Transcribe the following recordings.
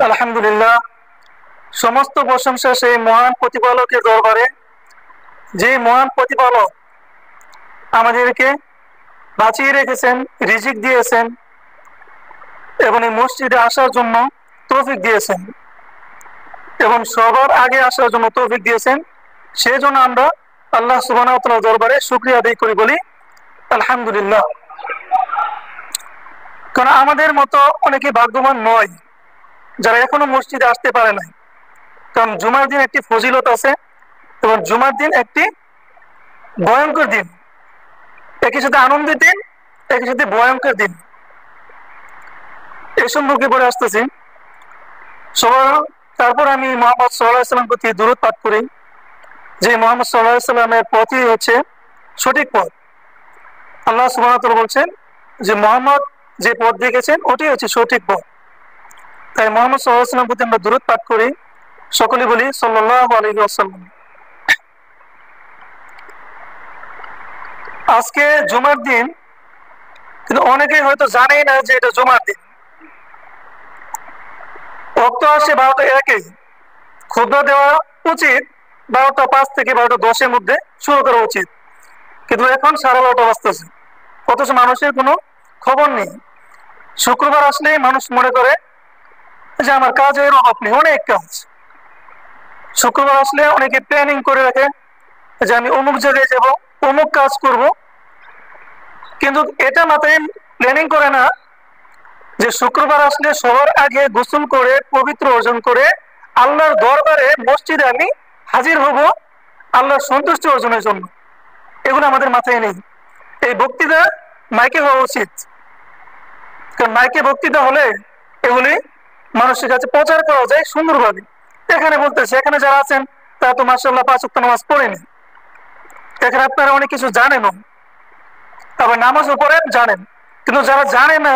আলহামদুলিল্লাহ, সমস্ত প্রশংসা সেই মহান প্রতিপালকের দরবারে, যে মহান প্রতিপালক আমাদেরকে বাঁচিয়ে রেখেছেন, রিজিক দিয়েছেন এবং এই মসজিদে আসার জন্য তৌফিক দিয়েছেন এবং সবার আগে আসার জন্য তৌফিক দিয়েছেন। সেই জন্য আমরা আল্লাহ সুবহানাহু ওয়া তাআলার দরবারে শুকরিয়া আদায় করি, বলি আলহামদুলিল্লাহ। কারণ আমাদের মতো অনেকে ভাগ্যবান নয় যারা এখনো মসজিদে আসতে পারে নাই। কারণ জুমার দিন একটি ফজিলত আছে এবং জুমার দিন একটি ভয়ঙ্কর দিন, একই সাথে আনন্দের দিন, একই সাথে ভয়ঙ্কর দিন। এই সম্পর্কে বলে আসতেছি সবার। তারপর আমি মোহাম্মদ সাল্লাল্লাহু আলাইহি ওয়াসাল্লাম প্রতি দুরূদ পাঠ করি, যে মোহাম্মদ সাল্লাল্লাহু আলাইহি ওয়াসাল্লামের পথই হচ্ছে সঠিক পথ। আল্লাহ সুবহানাহু ওয়া তাআলা বলছেন যে মোহাম্মদ যে পথ দেখেছেন ওটাই হচ্ছে সঠিক পথ। তাই মোহাম্মদ সাল্লাল্লাহু আলাইহি ওয়াসাল্লাম প্রতি আমরা দুরূদ পাঠ করি, সকলে বলি সাল্লাল্লাহু আলাইহি ওয়াসাল্লাম। আজকে জুমার দিন, কিন্তু অনেকেই হয়তো জানেই না যে এটা জুমার দিন। রক্ত আসে 12টা 1-এ, খুতবা দেওয়া উচিত 12টা 5 থেকে 12টা 10-এর মধ্যে শুরু করা উচিত, কিন্তু এখন 12:30 বাজতেছে, অথচ মানুষের কোনো খবর নেই। শুক্রবার আসলেই মানুষ মনে করে যে আমার কাজের অভাব নেই, অনেক কাজ। শুক্রবার আসলে অনেকে প্ল্যানিং করে রাখে যে আমি অমুক জায়গায় যাব, অমুক কাজ করব, কিন্তু এটা মাথায় প্ল্যানিং করে না যে শুক্রবার আসলে সবার আগে গোসল করে পবিত্র অর্জন করে আল্লাহর দরবারে মসজিদে আমি হাজির হব আল্লাহর সন্তুষ্টি অর্জনের জন্য। এগুলো আমাদের মাথায় নেই। এই বক্তৃতা মাইকে হওয়া উচিত, কারণ মাইকে বক্তৃতা হলে এগুলি মানুষের কাছে প্রচার করা যায় সুন্দরভাবে। এখানে বলতেছে, এখানে যারা আছেন তারা তো মাশাআল্লাহ 5 ওয়াক্ত নামাজ পড়েনি, এখানে আপনারা অনেক কিছু জানেনও, আবার নামাজও পড়েন, জানেন। কিন্তু যারা জানে না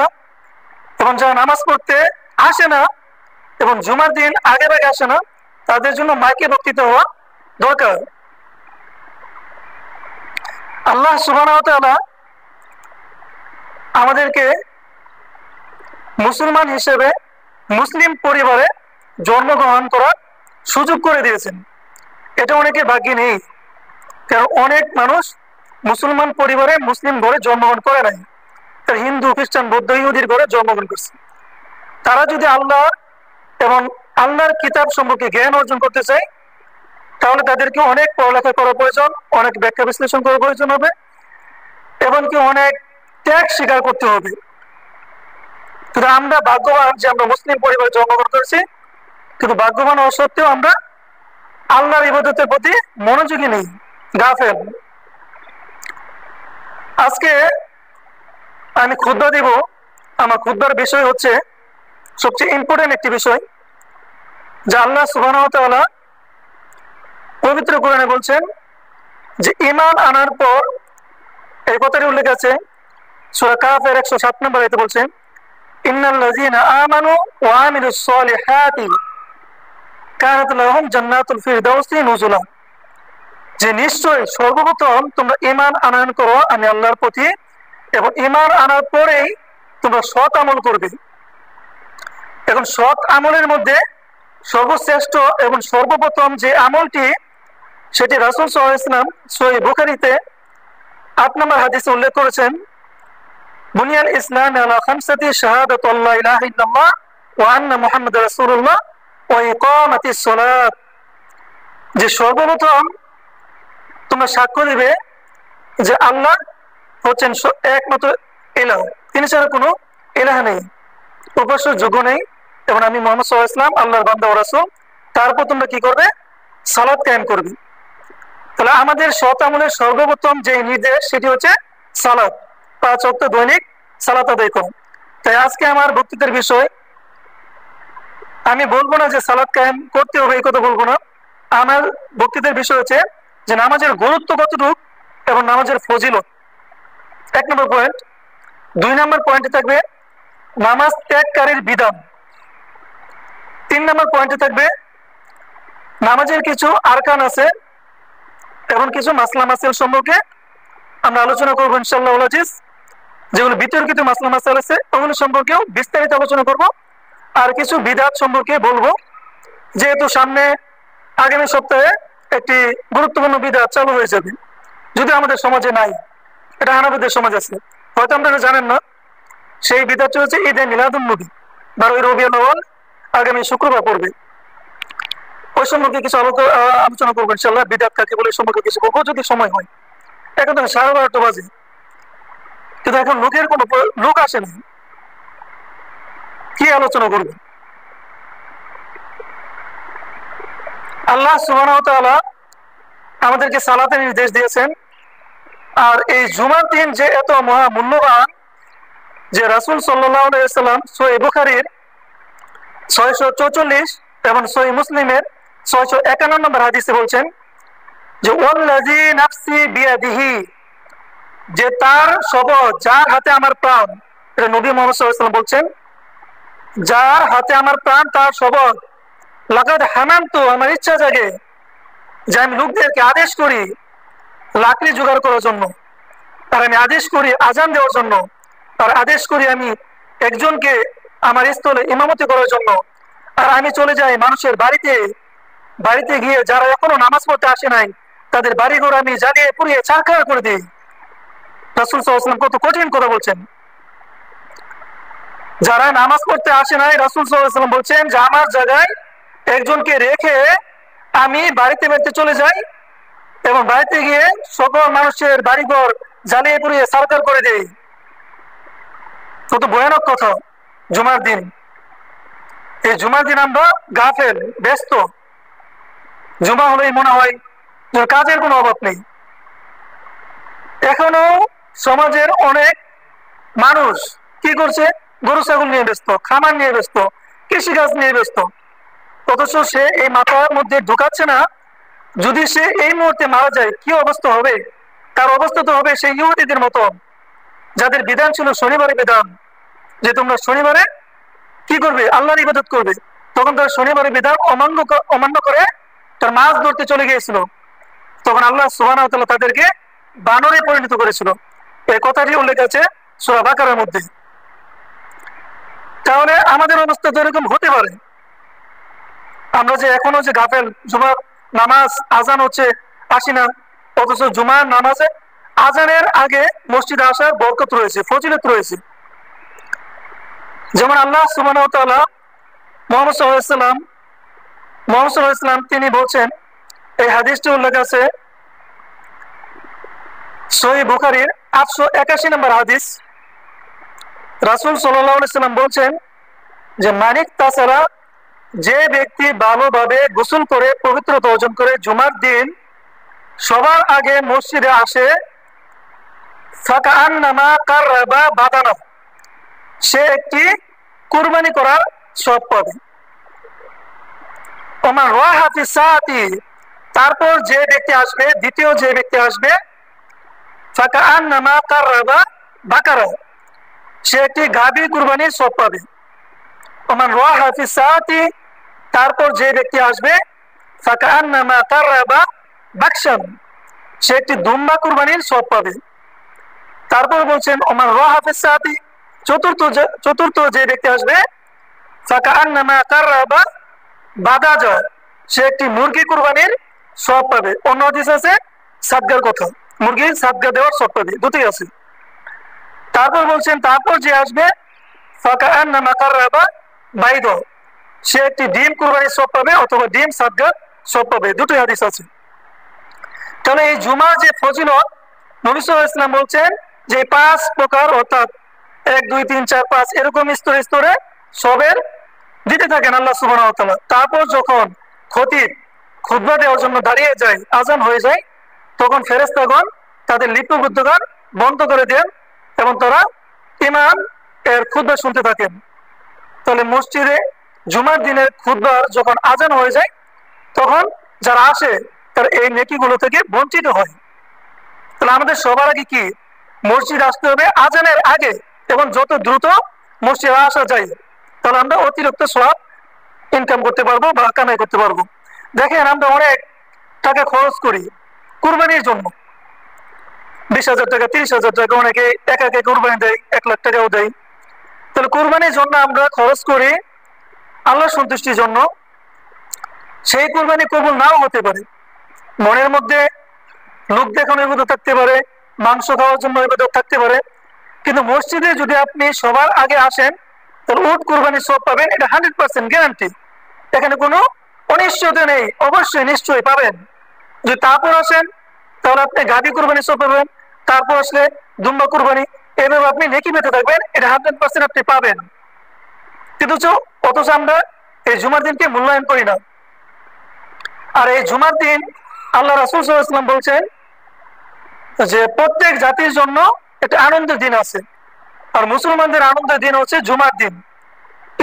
এবং যারা নামাজ পড়তে আসে না এবং জুমার দিন আগে ভাগে আসে না, তাদের জন্য মাইকে বক্তৃতা হওয়া দরকার। আল্লাহ সুবহানাহু ওয়া তাআলা আমাদেরকে মুসলমান হিসেবে মুসলিম পরিবারে জন্মগ্রহণ করার সুযোগ করে দিয়েছেন। এটা অনেকের ভাগ্যে নেই, কারণ অনেক মানুষ মুসলমান পরিবারে মুসলিম ঘরে জন্মগ্রহণ করে নাই, তার হিন্দু, খ্রিস্টান, বৌদ্ধ, ইহুদির ঘরে জন্মগ্রহণ করছে। তারা যদি আল্লাহ এবং আল্লাহর কিতাব সম্পর্কে জ্ঞান অর্জন করতে চায়, তাহলে তাদেরকে অনেক পড়ালেখা করা প্রয়োজন, অনেক ব্যাখ্যা বিশ্লেষণ করা প্রয়োজন হবে, এবং কি অনেক ত্যাগ স্বীকার করতে হবে। কিন্তু আমরা ভাগ্যবান যে আমরা মুসলিম পরিবারে জন্মগ্রহণ করেছি, কিন্তু ভাগ্যবান হওয়া সত্ত্বেও আমরা আল্লাহর ইবাদতের প্রতি মনোযোগী নেই, গাফেল। আজকে আমি খুতবা দিব। আমার খুতবার বিষয় হচ্ছে সবচেয়ে ইম্পর্টেন্ট একটি বিষয়, যা আল্লাহ সুবহানাহু ওয়া তাআলা পবিত্র কোরআনে বলছেন যে ঈমান আনার পর, এই কথাটি উল্লেখ আছে সূরা কাফের 107 নম্বর আয়াতে বলছেন, ইন্নাল্লাযীনা আমানু ওয়া আমিলুস সলিহাতি কানাত লাহুম জান্নাতুল ফিরদাউসি নুজুলা। যে নিশ্চয় সর্বপ্রথম তোমরা ঈমান আনয়ন করো আমি আল্লাহর প্রতি, এবং ঈমান আনার পরেই তোমরা সৎ আমল করবে। এখন সৎ আমলের মধ্যে সর্বশ্রেষ্ঠ এবং সর্বপ্রথম যে আমলটি, সেটি রাসূল সাল্লাল্লাহু আলাইহি ওয়াসাল্লাম সহিহ বুখারীতে 8 নম্বর হাদিসে উল্লেখ করেছেন, বুনিয়াল ইসলাম আলা খামসাতি শাহাদাতু আল্লা ইলাহা ইল্লাল্লাহ ওয়া আন্না মুহাম্মাদুর রাসূলুল্লাহ ওয়া ইকামাতিস সালাত। যে সর্বপ্রথম তোমরা সাক্ষ্য দিবে যে আল্লাহ হচ্ছেন একমাত্র ইলাহ, তিনি ছাড়া কোনো ইলাহ নেই, উপাস্যের যোগ্য নেই, এবং আমি মুহাম্মদ সাল্লাল্লাহু আলাইহি ওয়াসাল্লাম আল্লাহর বান্দা ও রাসূল। তারপর তোমরা কি করবে? সালাত কায়েম করবে। তাহলে আমাদের সৎ আমলের সর্বপ্রথম যে নির্দেশ, সেটি হচ্ছে সালাত, 5 ওয়াক্ত দৈনিক সালাত আদায় করো। তাই আজকে আমার বক্তৃতার বিষয়, আমি বলবো না যে সালাত কায়েম করতে হবে, এই কথা বলবো না। আমার বক্তৃতার বিষয় হচ্ছে যে নামাজের গুরুত্ব কতটুকু এবং নামাজের ফজিলত, 1 নম্বর পয়েন্ট। 2 নম্বর পয়েন্টে থাকবে নামাজ ত্যাগকারীর বিধান। 3 নম্বর পয়েন্টে থাকবে নামাজের কিছু আরকান আছে এবং কিছু মাসলা মাসাইল সম্পর্কে আমরা আলোচনা করবো ইনশাআল্লাহ আজিজ। যেগুলো বিতর্কিত মাসলা মাসাইল আছে ওগুলো সম্পর্কেও বিস্তারিত আলোচনা করব। আর কিছু বিদআত সম্পর্কে বলবো, যেহেতু সামনে আগামী সপ্তাহে একটি গুরুত্বপূর্ণ বিদআত চালু হয়ে যাবে, যদি আমাদের সমাজে নাই, এটা হানাফিদের সমাজ আছে, হয়তো আপনারা জানেন না। সেই বিদআতটি হচ্ছে ঈদে মিলাদুন নবী, 12ই রবিউল আউয়াল আগামী শুক্রবার পড়বে। ওই সম্পর্কে কিছু আলোচনা করবো ইনশাল্লাহ। বিদআত কাকে বলে সম্পর্কে কিছু বলবো যদি সময় হয়। এখন তো 12:30 বাজে, কিন্তু এখন লোকের কোনো লোক আসে না, কি আলোচনা করবে? আল্লাহ সুবহানাহু ওয়া তাআলা আমাদেরকে সালাতের নির্দেশ দিয়েছেন। আর এই জুমার দিন যে এত মহা মূল্যবান, যে রাসূল সাল্লাল্লাহু আলাইহি ওয়াসাল্লাম সহিহ বুখারীর 644 এবং সহিহ মুসলিমের 651 নম্বর হাদিসে বলছেন যে ওয়াল্লাযী নাফসি বিয়াদিহি, যে তার শপথ, যার হাতে আমার প্রাণ, এটা নবী মুহাম্মদ সাল্লাল্লাহু আলাইহি ওয়াসাল্লাম বলছেন, যার হাতে আমার প্রাণ তার শপথ, লাকাদ হামামতু, আমার ইচ্ছা জাগে যে আমি লোকদেরকে আদেশ করি লাকড়ি জোগাড় করার জন্য, আর আমি আদেশ করি আজান দেওয়ার জন্য, আর আদেশ করি আমি একজনকে আমার স্থলে ইমামতি করার জন্য, আর আমি চলে যাই মানুষের বাড়িতে বাড়িতে গিয়ে যারা এখনো নামাজ পড়তে আসে নাই তাদের বাড়িঘর আমি জ্বালিয়ে পুড়িয়ে ছারখার করে দিই। রাসূল সাল্লাল্লাহু আলাইহি ওয়াসাল্লাম কত কঠিন কথা বলছেন। যারা নামাজ পড়তে আসে নাই, রাসূল সাল্লাল্লাহু আলাইহি ওয়াসাল্লাম বলছেন যে আমার জায়গায় একজনকে রেখে আমি বাড়িতে বাড়িতে চলে যাই এবং বাড়িতে গিয়ে সকল মানুষের বাড়িঘর জ্বালিয়ে পুড়িয়ে ছারখার করে দেই। কত ভয়ানক কথা। জুমার দিন, এই জুমার দিন আমরা গাফেল, ব্যস্ত। জুমা হলেই মনে হয় যে কাজের কোনো অভাব নেই। এখনো সমাজের অনেক মানুষ কি করছে? গরু ছাগল নিয়ে ব্যস্ত, খামার নিয়ে ব্যস্ত, কৃষিকাজ নিয়ে ব্যস্ত। অথচ সে এই মাথার মধ্যে ঢুকাচ্ছে না, যদি সে এই মুহূর্তে মারা যায় কি অবস্থা হবে? তার অবস্থা তো হবে সেই ইহুদিদের মতো, যাদের বিধান ছিল শনিবারে বিধান, যে তোমরা শনিবারে কি করবে? আল্লাহর ইবাদত করবে। তখন তার শনিবারে বিধান অমান্য করে তার মাছ ধরতে চলে গিয়েছিল। তখন আল্লাহ সুবহানাহু ওয়া তাআলা তাদেরকে বানরে পরিণত করেছিল। এই কথাটি উল্লেখ আছে সূরা বাকারার মধ্যে। তাহলে আমাদের অবস্থা তো এরকম হতে পারে। আমরা যে এখনো যে গাফেল, জুমার নামাজ আজান হচ্ছে আসি না, অথচ জুমার নামাজে আজানের আগে মসজিদে আসার বরকত রয়েছে, ফজিলত রয়েছে। যেমন আল্লাহ সুবহানাহু ওয়া তাআলা মুহাম্মদ সাল্লাল্লাহু আলাইহি ওয়াসাল্লাম তিনি বলছেন, এই হাদিসটি উল্লেখ আছে সহিহ বুখারীর 881 নম্বর হাদিস। রাসূল সাল্লাল্লাহু আলাইহি ওয়াসাল্লাম বলছেন যে মানিক তাছাড়া, যে ব্যক্তি ভালোভাবে গোসল করে পবিত্রতা অর্জন করে জুমার দিন সবার আগে মসজিদে আসে, ফাকাআন্নামা কাররাবা বাদানা, সে একটি কুরবানি করার সওয়াব পাবে। ওমান রাহা ফি সাআতি, তারপর যে ব্যক্তি আসবে, দ্বিতীয় যে ব্যক্তি আসবে, ফাকাআন্নামা কাররাবা বাকারা, সে একটি গাভী কুরবানির সওয়াব পাবে। ওমান রাহা ফি সাআতি, তারপর যে ব্যক্তি আসবে, ফাকাআন্নামা কাররাবা বাকশান, সে একটি দুম্বা কুরবানির সওয়াব পাবে। তারপর বলছেন ওমান রাহা ফি সাআতি, চতুর্থ যে ব্যক্তি আসবে, ফাকাআন্নামা কাররাবা বাদাজা, সে একটি মুরগি কুরবানির সওয়াব পাবে। অন্য হাদিস আছে সাদগার কথা, মুরগির সাদগা দেওয়ার সওয়াব পাবে, দুটোই আছে। তারপর বলছেন তারপর যে আসবে, ফাকাআন্নামা কাররাবা বাইদ, সে একটি ডিম কুরবানির সওয়াব পাবে অথবা ডিম সাদগার সওয়াব পাবে, দুটোই হাদিস আছে। তাহলে এই জুমার যে ফজিলত, নবী সাল্লাল্লাহু আলাইহি ওয়াসাল্লাম বলছেন যে 5 প্রকার, অর্থাৎ 1 2 3 4 5 এরকম স্তরে স্তরে সবের দিতে থাকেন আল্লাহ সুবহানাহু ওয়া তাআলা। তারপর যখন খতিব খুতবা দেওয়ার জন্য দাঁড়িয়ে যায়, আজান হয়ে যায়, তখন ফেরেশতাগণ তাদের লিপিবদ্ধগান বন্ধ করে দেন এবং তারা ইমাম এর খুতবা শুনতে থাকেন। তাহলে মসজিদে জুমার দিনের খুতবার যখন আজান হয়ে যায়, তখন যারা আসে তারা এই নেকিগুলো থেকে বঞ্চিত হয়। তাহলে আমাদের সবার আগে কি মসজিদ আসতে হবে আজানের আগে, এবং যত দ্রুত মসজিদে আসা যায়, তাহলে আমরা অতিরিক্ত সওয়াব ইনকাম করতে পারবো বা কামাই করতে পারবো। দেখেন আমরা অনেক টাকা খরচ করি কুরবানির জন্য, 20,000 টাকা, 30,000 টাকা, অনেকে একা কুরবানি দেয়, 1 লাখ টাকাও দেয়। তাহলে কুরবানির জন্য আমরা খরচ করি আল্লাহর সন্তুষ্টির জন্য, সেই কুরবানি কবুল নাও হতে পারে। মনের মধ্যে লোক দেখানোর ইবাদত থাকতে পারে, মাংস খাওয়ার জন্য ইবাদত থাকতে পারে, কিন্তু মসজিদে যদি আপনি সবার আগে আসেন তাহলে উট কুরবানি সব পাবেন, এটা 100% গ্যারান্টি। এখানে কোনো অনিশ্চয়তা নেই, অবশ্যই নিশ্চয়ই পাবেন। যদি তারপর আসেন তাহলে আপনি গাভী কুরবানি সব পাবেন, তারপর আসলে দুম্বা কুরবানি, এভাবে আপনি নেকি পেতে থাকবেন, এটা 100% আপনি পাবেন। কিন্তু অথচ আমরা এই জুমার দিনকে মূল্যায়ন করি না। আর এই জুমার দিন আল্লাহ রাসূল সাল্লাল্লাহু আলাইহি ওয়াসাল্লাম বলছেন যে প্রত্যেক জাতির জন্য একটা আনন্দের দিন আছে, আর মুসলমানদের আনন্দের দিন হচ্ছে জুমার দিন।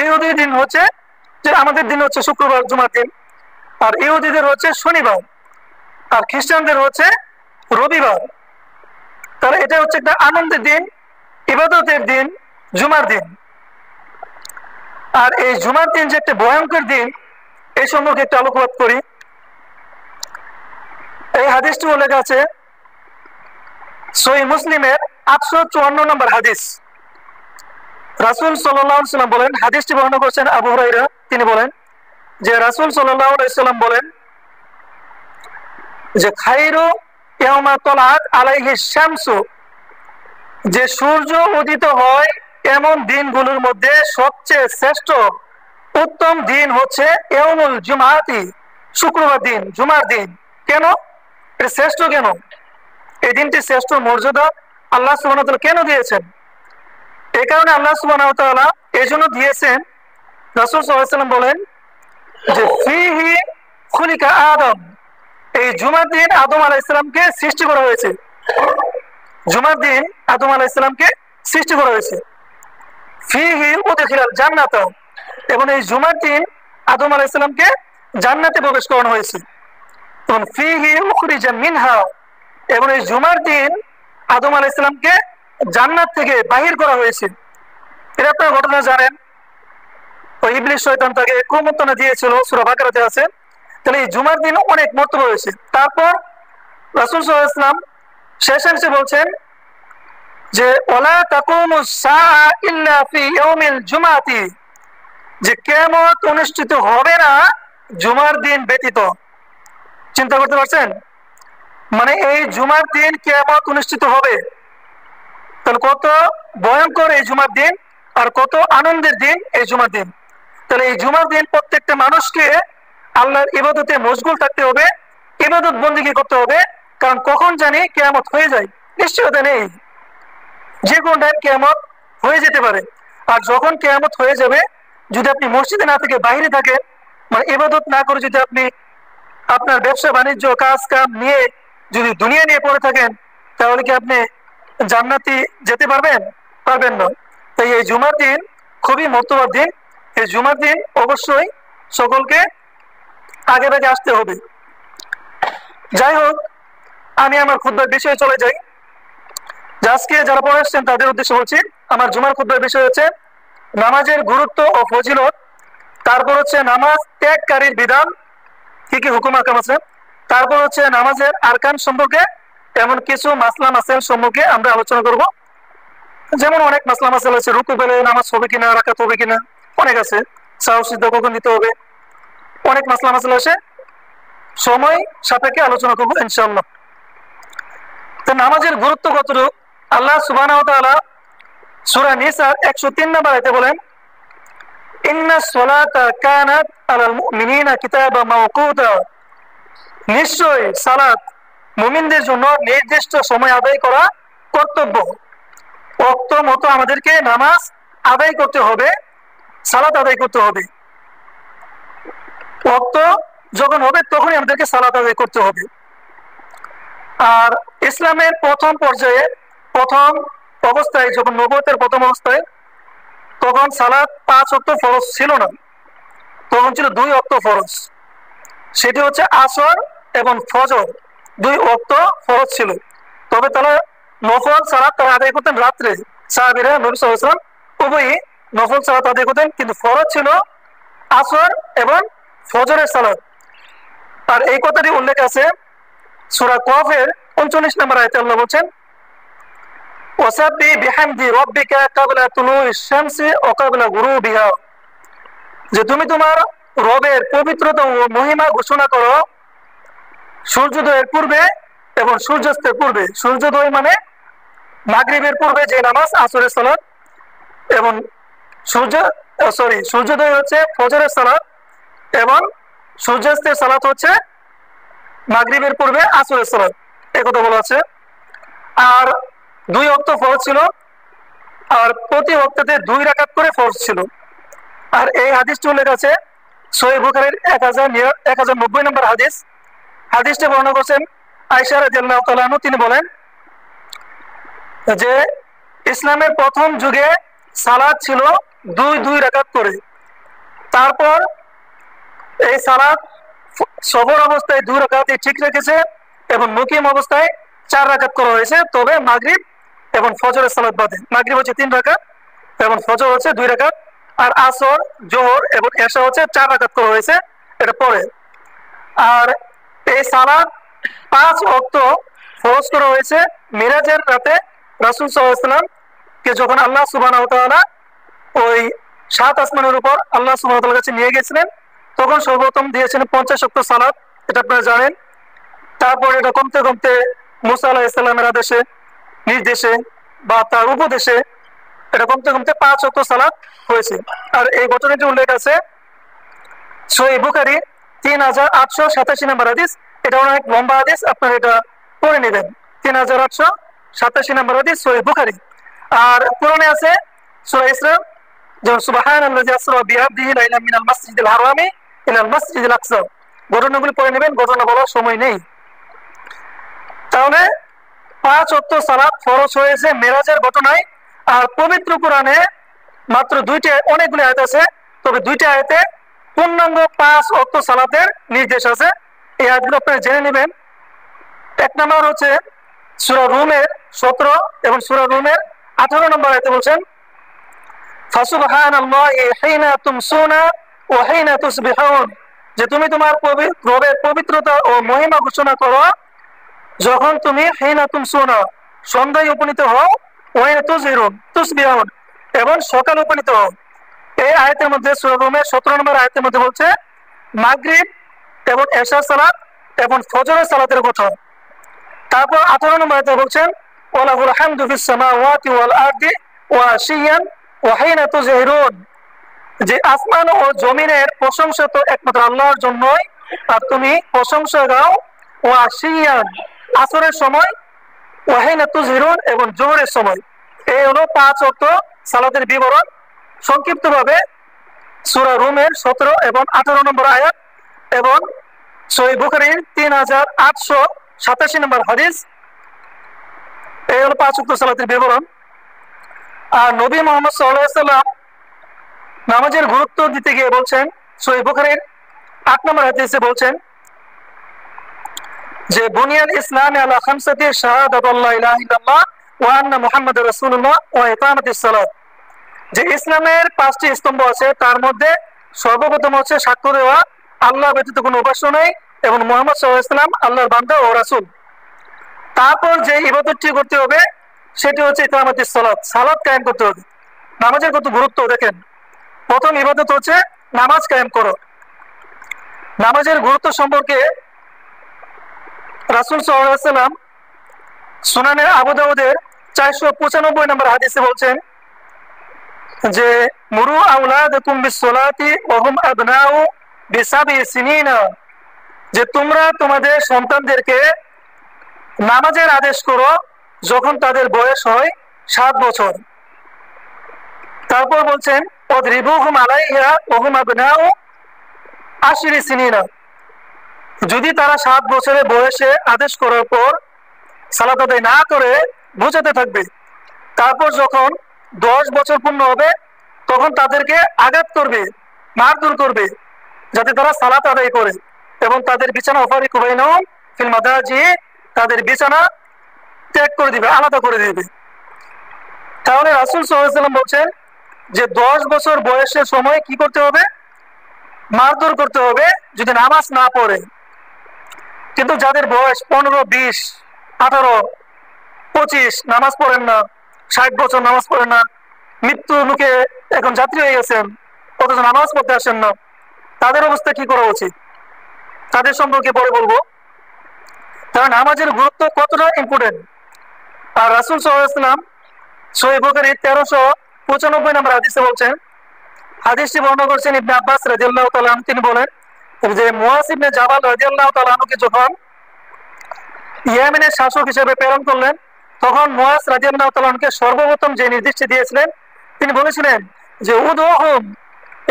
ইহুদির দিন হচ্ছে, যে আমাদের দিন হচ্ছে শুক্রবার জুমার দিন, আর ইহুদিদের হচ্ছে শনিবার, আর খ্রিস্টানদের হচ্ছে রবিবার। তাহলে এটা হচ্ছে একটা আনন্দের দিন, ইবাদতের দিন, জুমার দিন। আর এই জুমার দিন যে একটা ভয়ঙ্কর দিন, এই সম্পর্কে একটা আলোকপাত করি। এই হাদিসটি উল্লেখ আছে সহিহ মুসলিমের 854 নম্বর হাদিস। রাসূল সাল্লাল্লাহু আলাইহি ওয়াসাল্লাম বলেন, হাদিসটি বর্ণনা করেছেন আবু হুরায়রা, তিনি বলেন যে রাসূল সাল্লাল্লাহু আলাইহি ওয়াসাল্লাম বলেন যে খায়রু ইয়াউমা তালাত আলাইহি শামসু, যে সূর্য উদিত হয় এমন দিনগুলোর মধ্যে সবচেয়ে শ্রেষ্ঠ উত্তম দিন হচ্ছে ইয়াউমুল জুমআতি, শুক্রবার দিন, জুমার দিন। কেন এটা শ্রেষ্ঠ? কেন এই দিনটি শ্রেষ্ঠ মর্যাদা আল্লাহ সুবহানাহু ওয়া তাআলা কেন দিয়েছেন? এই কারণে আল্লাহ সুবহানাহু ওয়া তাআলা এই জন্য দিয়েছেন, রাসূল সাল্লাল্লাহু আলাইহি ওয়াসাল্লাম বলেন যে ফিহি খুলিকা আদম, এই জুমার দিন আদম আলাইহিস সালামকে সৃষ্টি করা হয়েছে। জুমার দিন আদম আলাইহিস সালামকে সৃষ্টি করা হয়েছে। ফিহি উদখিলাল জান্নাত, এবং এই জুমার দিন আদম আলাইহিস সালামকে জান্নাতে প্রবেশ করানো হয়েছে। এবং ফিহি উখরিজা মিনহা, এবং এই জুমার দিন আদম আলাইহিস সালামকে জান্নাত থেকে বাহির করা হয়েছে। এটা আপনারা ঘটনা জানেন, ওই ইবলিস শয়তান তাকে কুমন্ত্রণা দিয়েছিল, সূরা বাকারাতে আছে। তাহলে এই জুমার দিন অনেক মর্তবা রয়েছে। তারপর রাসূল সাল্লাল্লাহু আলাইহি ওয়াসাল্লাম শেষাংশে বলছেন যে ওয়ালা তাকুমুস সাআ ইল্লা ফি ইয়াউমিল জুমআতি, যে কিয়ামত অনুষ্ঠিত হবে না জুমার দিন ব্যতীত। চিন্তা করতে পারছেন? মানে এই জুমার দিন কিয়ামত অনুষ্ঠিত হবে, তাহলে কত ভয়ঙ্কর এই জুমার দিন, আর কত আনন্দের দিন এই জুমার দিন। তাহলে এই জুমার দিন প্রত্যেকটা মানুষকে আল্লাহর ইবাদতে মশগুল থাকতে হবে, ইবাদত বন্দেগী করতে হবে, কারণ কখন জানি কিয়ামত হয়ে যায়, নিশ্চয়তা নেই, যে কোনো টাইম কিয়ামত হয়ে যেতে পারে। আর যখন কিয়ামত হয়ে যাবে, যদি আপনি মসজিদে না থেকে বাইরে থাকেন, মানে ইবাদত না করে যদি আপনি আপনার ব্যবসা বাণিজ্য কাজ কাম নিয়ে যদি দুনিয়া নিয়ে পড়ে থাকেন, তাহলে কি আপনি জান্নাতি যেতে পারবেন? পারবেন না। তাই এই জুমার দিন খুবই মর্তবার দিন। এই জুমার দিন অবশ্যই সকলকে আগে আগে আসতে হবে। যাই হোক, আমি আমার খুতবার বিষয়ে চলে যাই। আজকে যারা পড়ে আসছেন তাদের উদ্দেশ্যে বলছি, আমার জুমার খুতবার বিষয় হচ্ছে নামাজের গুরুত্ব ও ফজিলত, তারপর হচ্ছে নামাজ ত্যাগকারীর বিধান, কি কি হুকুম আহকাম আছে, তারপর হচ্ছে নামাজের আরকান সম্পর্কে এমন কিছু মাসলা মাসাইল সম্পর্কে আমরা আলোচনা করব। যেমন অনেক মাসলা মাসাইল আছে, রুকু পেলে নামাজ হবে কিনা, রাকাত হবে কিনা, অনেক আছে, সাহু সিদ্ধা কখন দিতে হবে, অনেক মাসলা মাসাইল আছে, সময় সাপেক্ষে আলোচনা করবো ইনশাআল্লাহ। তো নামাজের গুরুত্ব কতটুকু, আল্লাহ সুবহানাহু ওয়া তাআলা সূরা নিসা 103 নম্বর আয়াতে বলেন, ইন্নাস সালাতা কানাত আলাল মুমিনিনা কিতাবাম মাওকুতা, নিশ্চয়ই সালাত মুমিনদের জন্য নির্দিষ্ট সময় আদায় করা কর্তব্য। ওয়াক্ত মতো আমাদেরকে নামাজ আদায় করতে হবে, সালাত আদায় করতে হবে। ওয়াক্ত যখন হবে তখনই আমাদেরকে সালাত আদায় করতে হবে। আর ইসলামের প্রথম পর্যায়ে, প্রথম অবস্থায়, যখন নবুয়তের প্রথম অবস্থায়, তখন সালাত 5 ওয়াক্ত ফরজ ছিল না, তখন ছিল 2 ওয়াক্ত ফরজ। সেটি হচ্ছে আসর এবং ফজর, 2 ওয়াক্ত ফরজ ছিল। তবে তারা নফল সালাত তারা আদায় করতেন রাত্রে, সাহাবীরা নবী সাল্লাল্লাহু আলাইহি ওয়াসাল্লাম উভয়ই নফল সালাত আদায় করতেন, কিন্তু ফরজ ছিল আসর এবং ফজরের সালাত। আর এই কথাটি উল্লেখ আছে সূরা কফের 39 নম্বর আয়াতে। আল্লাহ বলেন, ওয়াসাব্বিহ বিহামদি রাব্বিকা ক্বাবলা তুলুইশ শামসি ওয়া ক্বাবলা গুরুবিহা, যে তুমি তোমার রবের পবিত্রতা ও মহিমা ঘোষণা করো সূর্যোদয়ের পূর্বে এবং সূর্যাস্তের পূর্বে। সূর্যোদয় মানে মাগরিবের পূর্বে যে নামাজ, আসরের সালাত, এবং সূর্যোদয় হচ্ছে ফজরের সালাত, এবং সূর্যাস্তের সালাত হচ্ছে মাগরিবের পূর্বে আসরের সালাত, একথা বলা আছে। আর 2 ওয়াক্ত ফরজ ছিল, আর প্রতি ওয়াক্তে 2 রাকাত করে ফরজ ছিল। আর এই হাদিসটি উল্লেখ আছে সহিহ বুখারীর 1090 নম্বর হাদিস। হাদিসটি বর্ণনা করছেন আয়েশা রাদিয়াল্লাহু তাআলা আনহা। তিনি বলেন যে ইসলামের প্রথম যুগে সালাত ছিল 2 রাকাত করে। তারপর এই সালাত সফর অবস্থায় 2 রাকাত ঠিক রেখেছে এবং মুকিম অবস্থায় 4 রাকাত করা হয়েছে। তবে মাগরিব এবং ফজরের সালাত বাদে। মাগরিব হচ্ছে 3 রাকাত এবং ফজর হচ্ছে 2 রাকাত, আর আসর, জোহর এবং এশা হচ্ছে 4 রাকাত করা হয়েছে এটা পরে। আর এই সালাত 5 ওয়াক্ত ফরজ করা হয়েছে মিরাজের রাতে। রাসূল সাল্লাল্লাহু আলাইহি ওয়াসাল্লাম কে যখন আল্লাহ সুবহানাহু ওয়া তাআলা ওই 7 আসমানের উপর আল্লাহ সুবহানাহু ওয়া তাআলার কাছে নিয়ে গেছিলেন, তখন সর্বপ্রথম দিয়েছিলেন 50 ওয়াক্ত সালাত, এটা আপনারা জানেন। তারপর এটা কমতে কমতে মুসা আলাইহিস সালামের আদেশে, নির্দেশে বা তার উপদেশে এটা কমতে কমতে 5 ওয়াক্ত সালাত হয়েছে। আর এই ঘটনাটি উল্লেখ আছে সহিহ বুখারী 3887 নম্বর হাদিস। এটা অনেক লম্বা হাদিস, আপনারা এটা পড়ে নেবেন। 3887 নম্বর হাদিস সহিহ বুখারী। আর কোরআনে আছে সূরা ইসরা, যেমন সুবহানাল্লাযী আসরা বিআবদিহি লাইলাম মিনাল মাসজিদিল হারামি ইলাল মাসজিদিল আকসা। ঘটনাগুলি পড়ে নেবেন, ঘটনা বলার সময় নেই। তাহলে 5 ওয়াক্ত সালাত ফরজ হয়েছে মেরাজের ঘটনায়। আর পবিত্র কোরআনে মাত্র 2টি, অনেকগুলি আয়াত আছে, তবে 2টি আয়াতে পূর্ণাঙ্গ 5 ওয়াক্ত সালাতের নির্দেশ আছে। এই আয়াতগুলো আপনারা জেনে নেবেন। এক নম্বর হচ্ছে সূরা রুমের 17 এবং সূরা রুমের 18 নম্বর আয়াতে বলছেন ফাসুবহানাল্লাহি হিনা তুমসুনা ওয়া হিনা তুসবিহুন, যে তুমি তোমার রবের পবিত্রতা ও মহিমা ঘোষণা করো যখন তুমি হিনা তুমসুনা সন্ধ্যায় উপনীত হও, ওয়া হিনা তুসবিহুন এবং সকালে উপনীত হও। এই আয়াতের মধ্যে সূরা রুমের 17 নম্বর আয়াতের মধ্যে বলছে মাগরিব এবং এশার সালাত এবং ফজরের সালাতের কথা। তারপর 18 নম্বর আয়াতে বলছেন ওয়ালাহুল হামদু ফিস সামাওয়াতি ওয়াল আরদি ওয়া আশিয়ান ওয়া হিনা তুযহিরুন, যে আসমান ও জমিনের প্রশংসা তো একমাত্র আল্লাহর জন্যই, আর তুমি প্রশংসা গাও ওয়া আশিয়ান আসরের সময়, ওয়া হিনা তুযহিরুন এবং জোহরের সময়। এই হলো 5 ওয়াক্ত সালাতের বিবরণ সংক্ষিপ্তভাবে সূরা রুমের 17 এবং 18 নম্বর আয়াত এবং সহিহ বুখারীর 3887 নম্বর হাদিস। এই হলো 5 ওয়াক্ত সালাতের বিবরণ। আর নবী মুহাম্মদ সাল্লাল্লাহু আলাইহি ওয়াসাল্লাম নামাজের গুরুত্ব দিতে গিয়ে বলছেন, সহিহ বুখারীর 8 নম্বর হাদিসে বলছেন যে বুনিয়াল ইসলাম আলা খামসাতি শাহাদাতু আল্লা ইলাহা ইল্লাল্লাহ ওয়া আন্না মুহাম্মাদুর রাসূলুল্লাহ ওয়া ইকামাতিস সালাত, যে ইসলামের 5টি স্তম্ভ আছে, তার মধ্যে সর্বপ্রথম হচ্ছে সাক্ষ্য দেওয়া আল্লাহ ব্যতীত কোনো উপাস্য নেই এবং মুহাম্মদ সাল্লাল্লাহু আলাইহি ওয়াসাল্লাম আল্লাহর বান্দা ও রাসূল। তারপর যে ইবাদতটি করতে হবে সেটি হচ্ছে ইকামাতিস সালাত, সালাত কায়েম করতে হবে। নামাজের কত গুরুত্ব দেখেন। প্রথম ইবাদত হচ্ছে নামাজ কায়েম করো। নামাজের গুরুত্ব সম্পর্কে রাসূল সাল্লাল্লাহু আলাইহি ওয়াসাল্লাম সুনানে আবু দাউদের 495 নম্বর হাদিসে বলছেন যে মুরু আওলাদাকুম বিসসালাতি ওয়া হুম আবনাউ বিসাবি সিনিনা, যে তোমরা তোমাদের সন্তানদেরকে নামাজের আদেশ করো যখন তাদের বয়স হয় 7 বছর। তারপর বলছেন ওয়াদরিবুহুম আলাইহা ওয়া হুম আবনাউ 10 সিনিনা, যদি তারা 7 বছরের বয়সে আদেশ করার পর সালাত আদায় না করে বোঝাতে থাকবে, তারপর যখন 10 বছর পূর্ণ হবে তখন তাদেরকে আঘাত করবে, মারধর করবে, যাতে তারা সালাত আদায় করে, এবং তাদের বিছানা ওয়াফারিকু বাইনাহুম ফিল মাদাজি, তাদের বিছানা ত্যাগ করে দিবে, আলাদা করে দিবে। তাহলে রাসূল সাল্লাল্লাহু আলাইহি ওয়াসাল্লাম বলছেন যে 10 বছর বয়সের সময় কি করতে হবে? মারধর করতে হবে যদি নামাজ না পড়ে। কিন্তু যাদের বয়স 15, 20, 18, 25 নামাজ পড়েন না, 60 বছর নামাজ পড়েন না, মৃত্যু মুখে এখন যাত্রী হয়ে গেছেন, অথচ নামাজ পড়তে আসেন না, তাদের অবস্থা কি করা উচিত, তাদের সম্পর্কে পরে বলবো। কারণ নামাজের গুরুত্ব কতটা ইম্পর্টেন্ট। আর রাসূল সাল্লাল্লাহু আলাইহি ওয়াসাল্লাম সহিহ বুখারী 1395 নম্বর হাদিসে বলছেন, হাদিসটি বর্ণনা করেছেন ইবনে আব্বাস রাদিয়াল্লাহু তাআলা আনহু। তিনি বলেন যে মুআয ইবনে জাবাল রাদিয়াল্লাহু তাআলা আনহুকে যখন ইয়েমেনের শাসক হিসেবে প্রেরণ করলেন, তখন মুআয রাদিয়াল্লাহু তাআলা আনহুকে সর্বপ্রথম যে নির্দেশটি দিয়েছিলেন, তিনি বলেছিলেন যে উদউহুম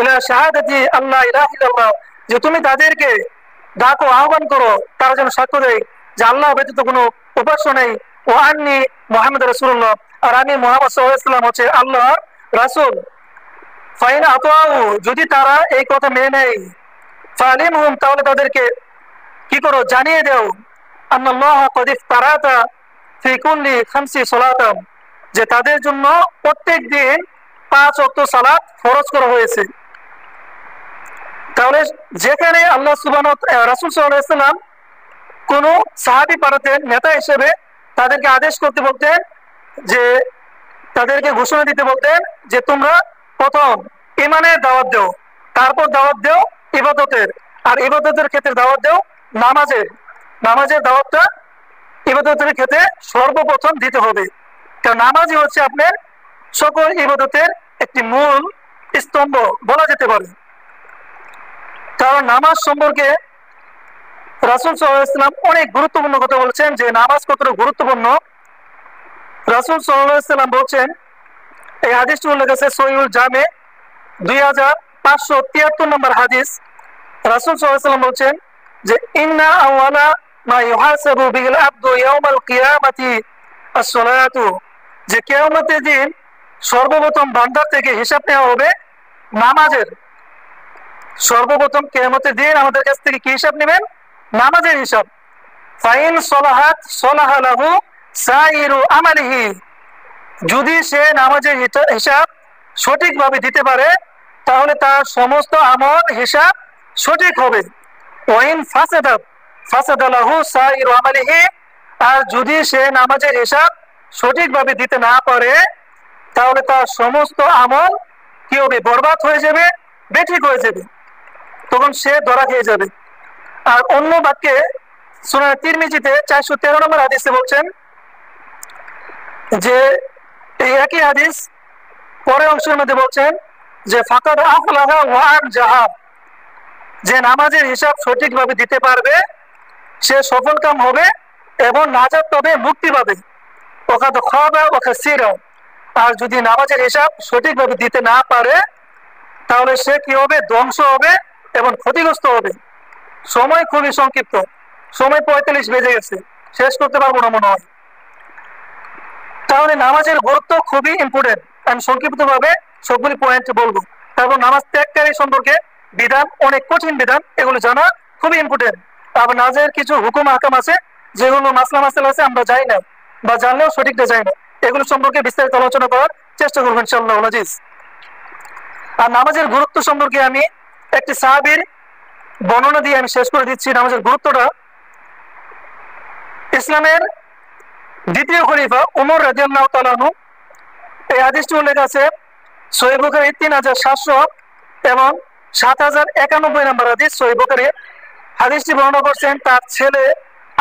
ইলা শাহাদাতি আল্লা ইলাহা ইল্লাল্লাহ, যে তুমি তাদেরকে ডাকো, আহ্বান করো, তারা যেন সাক্ষ্য দেয় যে আল্লাহ ব্যতীত কোনো উপাস্য নেই, ও আন্নী মুহাম্মদ রাসূলুল্লাহ, আর আমি মুহাম্মদ সাল্লাল্লাহু আলাইহি ওয়াসাল্লাম হচ্ছে আল্লাহর রাসূল। ফাইন আতাউ, যদি তারা এই কথা মেনে নেয়, ফালিমহুম, তাহলে তাদেরকে কি করো, জানিয়ে দাও, আন্নাল্লাহ ক্বাদ ইফতারাতা ফি কুল্লি খামসি সালাতান, যে তাদের জন্য প্রত্যেক দিন 5 ওয়াক্ত সালাত ফরজ করা হয়েছে। তাহলে যেখানে আল্লাহ সুবহানাহু রাসূল সাল্লাল্লাহু আলাইহি ওয়াসাল্লাম কোন সাহাবী পাঠাতেন নেতা হিসেবে, তাদেরকে আদেশ করতে বলতেন, যে তাদেরকে ঘোষণা দিতে বলতেন যে তোমরা প্রথম ঈমানের দাওয়াত দাও, তারপর দাওয়াত দাও ইবাদতের, আর ইবাদতের ক্ষেত্রে দাওয়াত দাও নামাজের। নামাজের দাওয়াতটা ইবাদতের ক্ষেত্রে সর্বপ্রথম দিতে হবে, কারণ নামাজই হচ্ছে আপনার সকল ইবাদতের একটি মূল স্তম্ভ বলা যেতে পারে। কারণ নামাজ সম্পর্কে রাসূল সাল্লাল্লাহু আলাইহি ওয়াসাল্লাম অনেক গুরুত্বপূর্ণ কথা বলেছেন, যে নামাজ কতটা গুরুত্বপূর্ণ। রাসূল সাল্লাল্লাহু আলাইহি ওয়াসাল্লাম বলছেন, এই হাদিসটি উল্লেখ আছে সহিহুল জামে 2573 নম্বর হাদিস। রাসূল সাল্লাল্লাহু আলাইহি ওয়াসাল্লাম বলছেন যে ইন্না আওয়ালা মা ইউহাসাবু বিল আবদু ইয়াউমাল কিয়ামাতি as-সালাতু, যে কিয়ামতের দিন সর্বপ্রথম বান্দার থেকে হিসাব নেওয়া হবে নামাজের। সর্বপ্রথম কিয়ামতের দিন আমাদের কাছ থেকে কি হিসাব নেবেন? নামাজের হিসাব। ফাইন সলাহাত সলাহা লাহু সাইরু আমালিহি, যদি সে নামাজের হিসাব সঠিকভাবে দিতে পারে, তাহলে তার সমস্ত আমল হিসাব সঠিক হবে। ওয়াইন ফাসাদাত ফাসাদা লাহু সাইরু আমালিহি, আর যদি সে নামাজের হিসাব সঠিকভাবে দিতে না পারে, তাহলে তার সমস্ত আমল কি হবে? বরবাদ হয়ে যাবে, বেঠিক হয়ে যাবে, তখন সে ধরা খেয়ে যাবে। আর অন্য বাক্যে সুনান তিরমিজিতে 413 নম্বর হাদিসে বলছেন যে এই একই হাদিস পরের অংশের মধ্যে বলছেন যে ফাকাদ আফলাহা ওয়া আনজাহা, যে নামাজের হিসাব সঠিকভাবে দিতে পারবে সে সফলকাম হবে এবং নাজাত পাবে, মুক্তি পাবে। ওয়াকাদ খাবা ওয়া খাসিরা, আর যদি নামাজের হিসাব সঠিকভাবে দিতে না পারে, তাহলে সে কি হবে? ধ্বংস হবে এবং ক্ষতিগ্রস্ত হবে। সময় খুবই সংক্ষিপ্ত, সময় 45 বেজে গেছে, শেষ করতে পারবো না মনে হয়। তাহলে নামাজের গুরুত্ব খুবই ইম্পর্টেন্ট। আমি সংক্ষিপ্তভাবে সবগুলি পয়েন্ট বলবো। তারপর নামাজ ত্যাগকারী সম্পর্কে বিধান, অনেক কঠিন বিধান, এগুলো জানা খুবই ইম্পর্টেন্ট। তারপর নামাজের কিছু হুকুম আহকাম আছে, যেগুলো মাসলা মাসালা আছে আমরা জানি না, বা জানলেও সঠিকটা জানি না, এগুলো সম্পর্কে বিস্তারিত আলোচনা করার চেষ্টা করবো ইনশাআল্লাহ আজিজ। আর নামাজের গুরুত্ব সম্পর্কে আমি একটি সাহাবীর বর্ণনা দিয়ে আমি শেষ করে দিচ্ছি নামাজের গুরুত্বটা। ইসলামের দ্বিতীয় খলিফা উমর রাদিয়াল্লাহু তাআলা আনহু, এই হাদিসটি উল্লেখ আছে সহিহ বুখারী 3700 এবং 7091 নম্বর হাদিস সহিহ বুখারী। হাদিসটি বর্ণনা করছেন তার ছেলে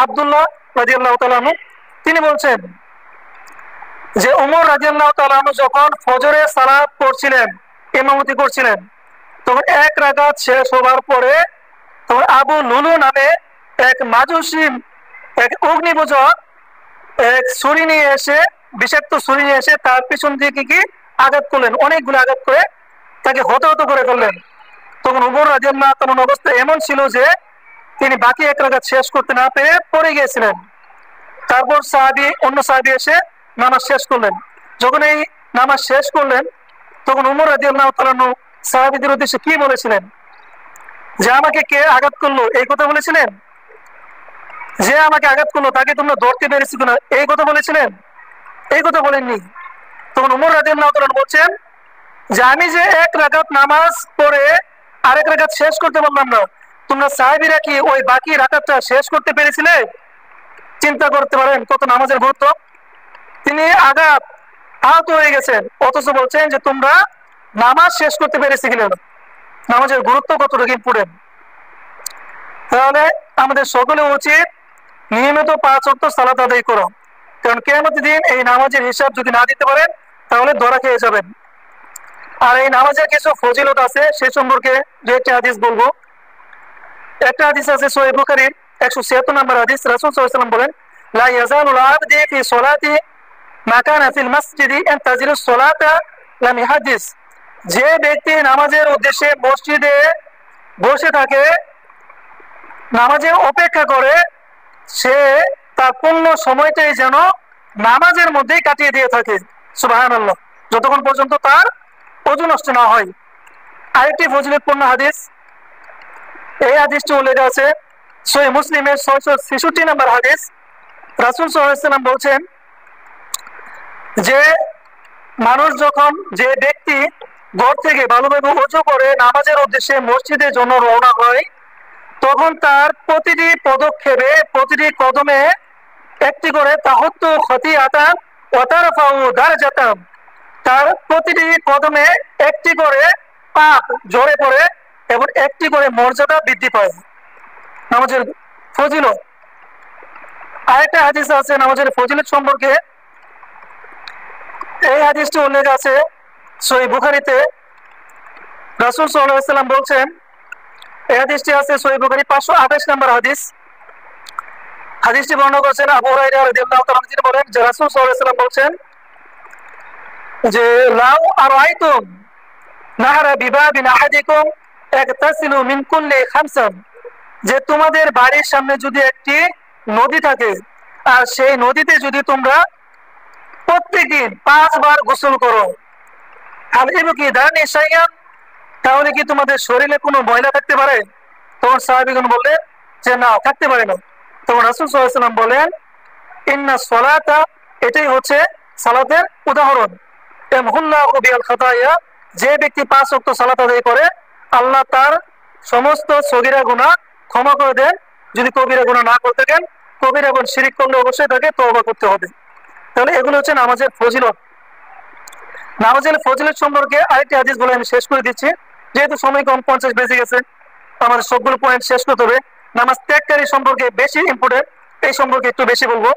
আব্দুল্লাহ রাদিয়াল্লাহু তাআলা আনহু। তিনি বলছেন যে উমর রাদিয়াল্লাহু তাআলা আনহু যখন ফজরের সালাত পড়ছিলেন, ইমামতি করছিলেন, তখন এক রাকাত শেষ হবার পরে তখন আবু লুলু নামে এক মাজুসি, এক অগ্নিপূজক এক ছুরি নিয়ে এসে, বিষাক্ত ছুরি নিয়ে এসে তার পিছন দিকে কি আঘাত করলেন, অনেকগুলো আঘাত করে তাকে হতাহত করে ফেললেন। তখন উমর রাদিয়াল্লাহু তাআলার অবস্থা এমন ছিল যে তিনি বাকি এক রাকাত শেষ করতে না পেরে পড়ে গিয়েছিলেন। তারপর অন্য সাহাবী এসে নামাজ শেষ করলেন। যখন এই নামাজ শেষ করলেন, তখন উমর রাদিয়াল্লাহু তাআলা সাহাবীদের উদ্দেশ্যে কি বলেছিলেন? যে আমাকে কে আঘাত করলো এই কথা বলেছিলেন? যে আমাকে আঘাত করলো তাকে তোমরা ধরতে পেরেছি কিনা এই কথা বলেছিলেন? এই কথা বলেননি। তখন উমর রাদিয়াল্লাহু তাআলা বলছেন যে আমি যে এক রাকাত নামাজ পড়ে আরেক রাকাত শেষ করতে পারলাম না, তোমরা সাহাবীরা কি ওই বাকি রাকাতটা শেষ করতে পেরেছিলে? চিন্তা করতে পারেন কত নামাজের গুরুত্ব। তিনি আহত হয়ে গেছেন, অথচ বলছেন যে তোমরা নামাজ শেষ করতে পেরেছি কিনা। নামাজের গুরুত্ব কতটুকু ইম্পর্টেন্ট। তাহলে আমাদের সকলে উচিত নিয়মিত 5 ওয়াক্ত সালাত আদায় করো, কারণ কিয়ামতের দিন এই নামাজের হিসাব যদি না দিতে পারেন তাহলে ধরা খেয়ে যাবেন। আর এই নামাজের কিছু ফজিলত আছে, সে সম্পর্কে দু একটা হাদিস বলবো। একটা হাদিস আছে সহিহ বুখারীর 176 নম্বর হাদিস। রাসূল সাল্লাল্লাহু আলাইহি ওয়াসাল্লাম বলেন, লা ইয়াজালুল আবদু ফি সলাতি মা কানা ফিল মাসজিদি ইয়ানতাজিরু সলাতা লাম ইহাদিস। যে ব্যক্তি নামাজের উদ্দেশ্যে মসজিদে বসে থাকে, নামাজের অপেক্ষা করে, সে তার পূর্ণ সময়টাই যেন নামাজের মধ্যেই কাটিয়ে দিয়ে থাকে, সুবহানাল্লাহ, যতক্ষণ পর্যন্ত তার ওযু নষ্ট না হয়। আরেকটি ফজিলতপূর্ণ হাদিস, এই হাদিসটি উল্লেখ আছে সহিহ মুসলিমের 666 নম্বর হাদিস। রাসূল সাল্লাল্লাহু আলাইহি ওয়াসাল্লাম বলছেন যে মানুষ যখন, যে ব্যক্তি ঘর থেকে ভালোভাবে ওযু করে নামাজের উদ্দেশ্যে মসজিদের জন্য রওনা হয়, তখন তার প্রতিটি পদক্ষেপে, প্রতিটি কদমে একটি করে তাহুত্তু খতিআতান ওয়া তারফাউ দারজাতান, তার প্রতিটি কদমে একটি করে পাপ ঝরে পড়ে এবং একটি করে মর্যাদা বৃদ্ধি পায়। নামাজের ফজিলত। আরেকটা হাদিস আছে নামাজের ফজিলত সম্পর্কে, এই হাদিসটি উল্লেখ আছে সহিহ বুখারীতে। রাসূল সাল্লাল্লাহু আলাইহি ওয়াসাল্লাম বলছেন, এই হাদিসটি আছে সহিহ বুখারী 528 নম্বর হাদিস। হাদিসটি বর্ণনা করেছেন আবু হুরায়রা রাদিয়াল্লাহু তাআলা তিনি বলেন যে রাসূল সাল্লাল্লাহু আলাইহি ওয়াসাল্লাম বলছেন যে লাউ আরাইতুম নাহরা বিবাবিন আহাদিকুম ইগতাসিলু মিন কুল্লি খামসান, যে তোমাদের বাড়ির সামনে যদি একটি নদী থাকে আর সেই নদীতে যদি তোমরা প্রত্যেকদিন 5 বার গোসল করো, হাল ইবকি দানি শাইয়ান, তাহলে কি তোমাদের শরীরে কোনো ময়লা থাকতে পারে? তখন সাহাবীগণ বললেন যে না, থাকতে পারে না। তখন রাসূল সাল্লাল্লাহু আলাইহি ওয়াসাল্লাম বলেন, ইন্না সলাতা, এটাই হচ্ছে সালাতের উদাহরণ। ইয়ামহুল্লাহু বিল খাতায়া, যে ব্যক্তি 5 ওয়াক্ত সালাত আদায় করে আল্লাহ তার সমস্ত সগীরা গুনাহ ক্ষমা করে দেন, যদি কবিরা গুনাহ না করতে থাকেন। কবিরা এবং শিরক করলে অবশ্যই তাকে তওবা করতে হবে। তাহলে এগুলো হচ্ছে নামাজের ফজিলত। নামাজের ফজিলত সম্পর্কে আরেকটি হাদিস বলে আমি শেষ করে দিচ্ছি, যেহেতু সময় কম, 50 বেজে গেছে, আমাদের সবগুলো পয়েন্ট শেষ করতে হবে। নামাজ ত্যাগকারী সম্পর্কে বেশি ইম্পর্টেন্ট, এই সম্পর্কে একটু বেশি বলবো।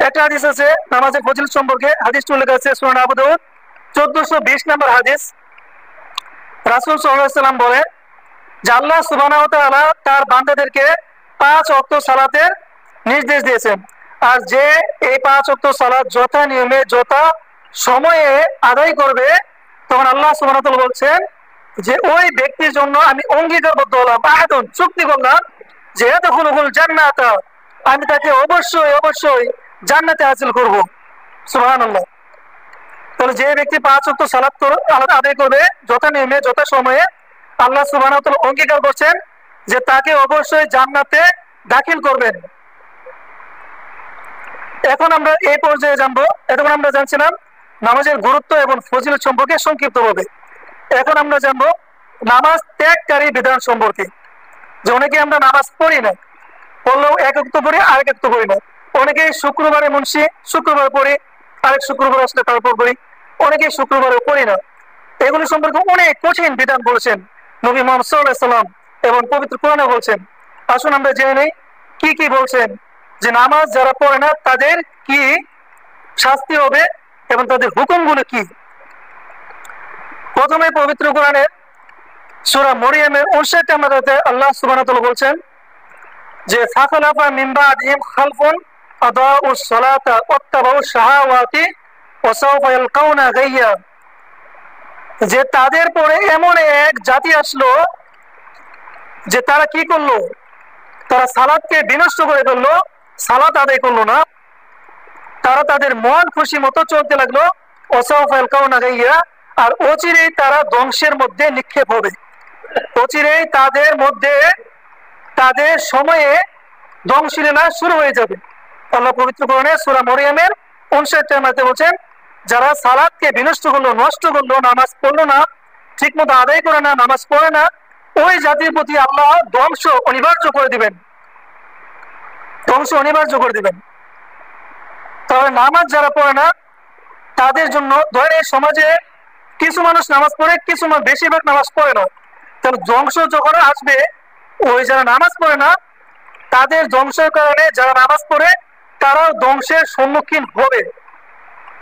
একটা হাদিস আছে নামাজের ফজিলত সম্পর্কে, হাদিসটি উল্লেখ আছে সুনান আবু দাউদ 1420 নম্বর হাদিস। রাসূল সাল্লাল্লাহু আলাইহি ওয়াসাল্লাম বলেন যে আল্লাহ সুবহানাহু ওয়া তাআলা তার বান্দাদেরকে 5 ওয়াক্ত সালাতের নির্দেশ দিয়েছেন, আর যে এই 5 ওয়াক্ত সালাত যথা নিয়মে যথা সময়ে আদায় করবে, তখন আল্লাহ সুবহানাহু ওয়া তাআলা বলছেন যে ওই ব্যক্তির জন্য আমি অঙ্গীকারবদ্ধ হলাম, আহাদুন, চুক্তি করলাম যে ইয়াদখুলুল জান্নাতা, আমি তাকে অবশ্যই অবশ্যই জান্নাতে হাসিল করব, সুবহানাল্লাহ। তাহলে যে ব্যক্তি 5 ওয়াক্ত সালাত আদায় করবে যথা নিয়মে যথা সময়ে, আল্লাহ সুবহানাহু ওয়া তাআলা অঙ্গীকার করছেন যে তাকে অবশ্যই জান্নাতে দাখিল করবেন। এখন আমরা এই পর্যায়ে জানবো, এতক্ষণ আমরা জানছিলাম নামাজের গুরুত্ব এবং ফজিলত সম্পর্কে সংক্ষিপ্তভাবে। এখন আমরা জানবো নামাজ ত্যাগকারী বিধান সম্পর্কে। যে অনেকে আমরা নামাজ পড়ি না, পড়লেও এক ওয়াক্ত পড়ি, আরেক ওয়াক্ত পড়ি না। অনেকে শুক্রবারে মুন্সি, শুক্রবার পড়ি, আরেক শুক্রবার আসলে তারপর পড়ি, অনেকে শুক্রবারে পড়ি না। এগুলি সম্পর্কে অনেক কঠিন বিধান বলেছেন নবী মুহাম্মদ সাল্লাল্লাহু আলাইহি ওয়াসাল্লাম এবং পবিত্র কোরআনে বলছেন। আসুন আমরা জেনে নেই কি কি বলছেন, যে নামাজ যারা পড়ে না তাদের কি শাস্তি হবে এবং তাদের হুকুমগুলো কি। প্রথমে পবিত্র কোরআনের সূরা মরিয়মের 59 নম্বর আয়াতে আল্লাহ সুবহানাহু ওয়া তাআলা বলছেন যে ফাখালাফা মিন বাদিহিম খালফুন আদাউস সালাতা ওয়াত্তাবাউশ শাহাওয়াতি ওয়া সাওফা ইয়ালকাউনা গাইয়া, যে তাদের পরে এমন এক জাতি আসলো যে তারা কি করলো, তারা সালাতকে বিনষ্ট করে ফেললো, সালাত আদায় করলো না, তারা তাদের মন খুশি মতো চলতে লাগলো, ওয়া সাওফা ইয়ালকাউনা গাইয়া, আর অচিরেই তারা ধ্বংসের মধ্যে নিক্ষেপ হবে। অচিরেই তাদের মধ্যে, তাদের সময়ে ধ্বংসলীলা শুরু হয়ে যাবে। আল্লাহ পবিত্র কোরআনে সূরা মরিয়মের 59 নম্বরে বলেন যারা সালাতকে বিনষ্ট করলো, নষ্ট করলো, নামাজ পড়লো না, ঠিক মতো আদায় করে না, নামাজ পড়ে না, ওই জাতির প্রতি আল্লাহ ধ্বংস অনিবার্য করে দিবেন, ধ্বংস অনিবার্য করে দিবেন। তবে নামাজ যারা পড়ে না তাদের জন্য, ধরেন এই সমাজে কিছু মানুষ নামাজ পড়ে, কিছু মানুষ, বেশিরভাগ নামাজ পড়ে না, তাহলে ধ্বংস যখন আসবে, ওই যারা নামাজ পড়ে না তাদের ধ্বংসের কারণে যারা নামাজ পড়ে তারাও ধ্বংসের সম্মুখীন হবে।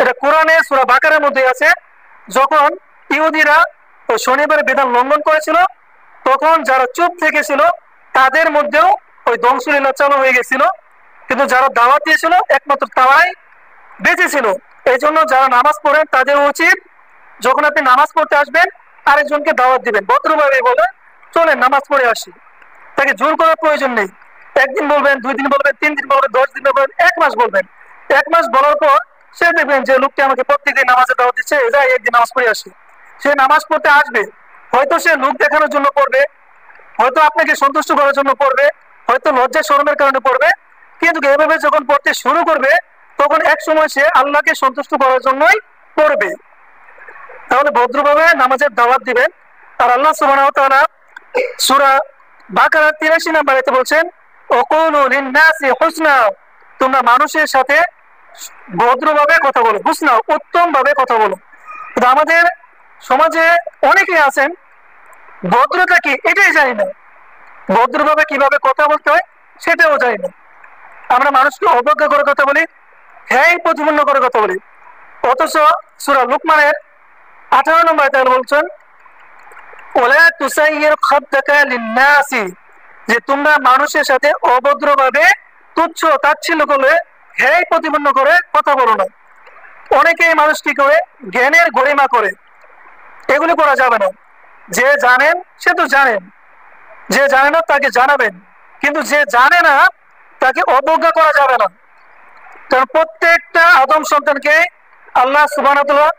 এটা কোরআনে সূরা বাকারার মধ্যে আছে। যখন ইহুদিরা ওই শনিবারের বিধান লঙ্ঘন করেছিল, তখন যারা চুপ থেকেছিল তাদের মধ্যেও ওই ধ্বংসলীলা চালু হয়ে গেছিল, কিন্তু যারা দাওয়াত দিয়েছিল একমাত্র তারাই বেঁচে ছিল। এই জন্য যারা নামাজ পড়েন তাদের উচিত যখন আপনি নামাজ পড়তে আসবেন আরেকজনকে দাওয়াত দিবেন, ভদ্রভাবে বলে চলেন নামাজ পড়ে আসি। তাকে জোর করার প্রয়োজন নেই। একদিন বলবেন, 2 দিন বলবেন, 3 দিন বলবেন, 10 দিন বলবেন, 1 মাস বলবেন। 1 মাস বলার পর সে দেখবেন যে লোকটি আমাকে প্রত্যেকদিন নামাজে দাওয়াত দিচ্ছে, যাই একদিন নামাজ পড়ে আসি। সে নামাজ পড়তে আসবে, হয়তো সে লোক দেখানোর জন্য পড়বে, হয়তো আপনাকে সন্তুষ্ট করার জন্য পড়বে, হয়তো লজ্জা শরমের কারণে পড়বে, কিন্তু এভাবে যখন পড়তে শুরু করবে তখন এক সময় সে আল্লাহকে সন্তুষ্ট করার জন্যই পড়বে। তাহলে ভদ্রভাবে নামাজের দাওয়াত দিবেন। আর আল্লাহ সুবহানাহু ওয়া তাআলা সূরা বাকারার 83 নম্বর আয়াতে বলছেন, ওয়াকুলু লিন-নাসি হুসনা, তোমরা মানুষের সাথে ভদ্রভাবে কথা বলো, হুসনা উত্তম ভাবে কথা বলো। কিন্তু আমাদের সমাজে অনেকেই আছেন ভদ্রতা কি এটাই জানি না, ভদ্রভাবে কিভাবে কথা বলতে হয় সেটাও জানি না। আমরা মানুষকে অবজ্ঞা করে কথা বলি, হ্যাঁ প্রতিপন্ন করে কথা বলি। অথচ সূরা লুকমানের 18 নম্বর আয়াতে বলছেন, ওয়ালা তুসাইয়ির খাদ্দাকা লিন-নাসি, যে তোমরা মানুষের সাথে অভদ্রভাবে তুচ্ছ তাচ্ছিল্য করে হ্যাঁ প্রতিপন্ন করে কথা বলো না। অনেকেই মানুষ কি করে, জ্ঞানের গরিমা করে, এগুলি করা যাবে না। যে জানেন সে তো জানেন, যে জানে না তাকে জানাবেন, কিন্তু যে জানে না তাকে অবজ্ঞা করা যাবে না। কারণ প্রত্যেকটা আদম সন্তানকে আল্লাহ সুবহানাহু ওয়া তাআলা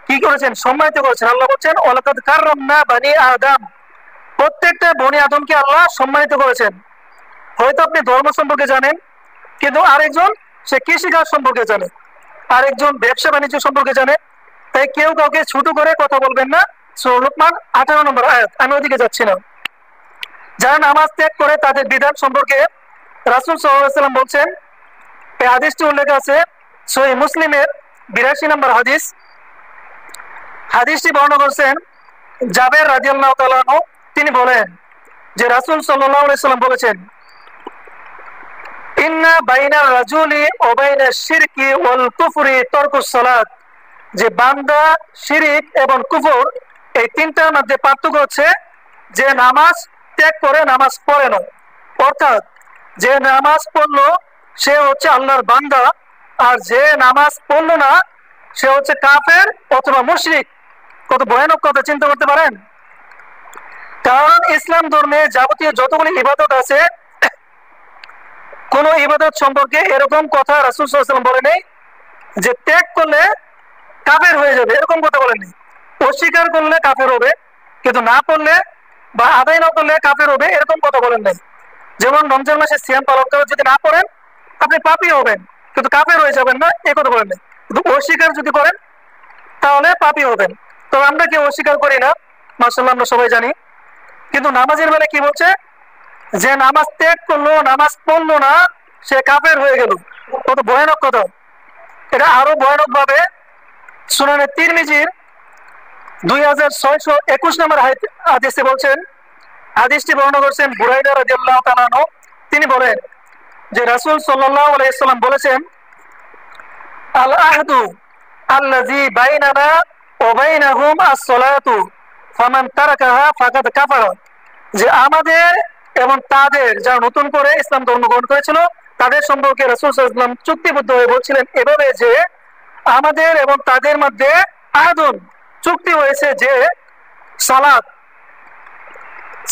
কি করেছেন, সম্মানিত করেছেন। আল্লাহ বলছেন ওয়ালাকাদ কাররামনা বানি আদম, প্রত্যেকটা বনি আদমকে আল্লাহ সম্মানিত করেছেন। হয়তো আপনি ধর্ম সম্পর্কে জানেন, কিন্তু আরেকজন সে কৃষিকাজ সম্পর্কে জানে, আরেকজন ব্যবসা বাণিজ্য সম্পর্কে জানে। তাই কেউ কাউকে ছোট করে কথা বলবেন না। সূরা লুকমান 18 নম্বর আয়াত, আমি ওদিকে যাচ্ছি না। যারা নামাজ ত্যাগ করে তাদের বিধান সম্পর্কে রাসূল সাল্লাল্লাহু আলাইহি ওয়াসাল্লাম বলছেন, এই হাদিসটি উল্লেখ আছে সহিহ মুসলিমের 82 নম্বর হাদিস। হাদিসটি বর্ণনা করেছেন জাবের রাদিয়াল্লাহু তাআলা আনহু। তিনি বলেন যে রাসূল সাল্লাল্লাহু আলাইহি ওয়াসাল্লাম বলেছেন, ইন্না বাইনার রাজুলি ওয়া বাইনাশ শিরকি ওয়াল কুফরি তারকুস সালাত, যে বান্দা, শিরিক এবং কুফর এই তিনটার মধ্যে পার্থক্য হচ্ছে যে নামাজ ত্যাগ করে নামাজ পড়ে না। অর্থাৎ যে নামাজ পড়লো সে হচ্ছে আল্লাহর বান্দা, আর যে নামাজ পড়লো না সে হচ্ছে কাফের অথবা মুশরিক। কত ভয়ানক কথা চিন্তা করতে পারেন। কারণ ইসলাম ধর্মে যাবতীয় যতগুলি ইবাদত আছে, কোন ইবাদত সম্পর্কে এরকম কথা রাসূল সাল্লাল্লাহু আলাইহি ওয়াসাল্লাম বলেন নাই যে ত্যাগ করলে কাফের হয়ে যাবে, এরকম কথা বলেন নাই। অস্বীকার করলে কাফের হবে, কিন্তু না করলে বা আদায় না করলে কাফের হবে, এরকম কথা বলেন নাই। যেমন রমজান মাসে সিয়াম পালন করে যদি না করেন আপনি পাপী হবেন, কিন্তু কাফের হয়ে যাবেন না, এ কথা বলেন নাই। কিন্তু অস্বীকার যদি করেন তাহলে পাপী হবেন। তো আমরা কেউ অস্বীকার করি না, মাশাআল্লাহ আমরা সবাই জানি। কিন্তু নামাজের বেলা কি বলছে, যে নামাজ ত্যাগ করলো, নামাজ পড়লো না, সে কাফের হয়ে গেল। কত ভয়ানক কথা। এটা আরো ভয়ানক ভাবে সুনানে তিরমিজির 2621 নম্বর হাদিসে বলছেন, হাদিসটি বর্ণনা করেছেন বুরাইদা রাদিয়াল্লাহু তাআলা আনহু। তিনি বলেন যে রাসূল সাল্লাল্লাহু আলাইহি ওয়াসাল্লাম বলেছেন, আল আহদু আল্লাযী বাইনানা ওয়া বাইনাহুম আস-সালাতু ফামান তারাকাহা ফাকাদ কাফারা, যে আমাদের এবং তাদের যারা নতুন করে ইসলাম ধর্ম গ্রহণ করেছিল তাদের সম্পর্কে রাসূল সাল্লাল্লাহু আলাইহি ওয়াসাল্লাম চুক্তিবদ্ধ হয়ে বলছিলেন এভাবে যে আমাদের এবং তাদের মধ্যে আহদুন চুক্তি হয়েছে যে সালাত,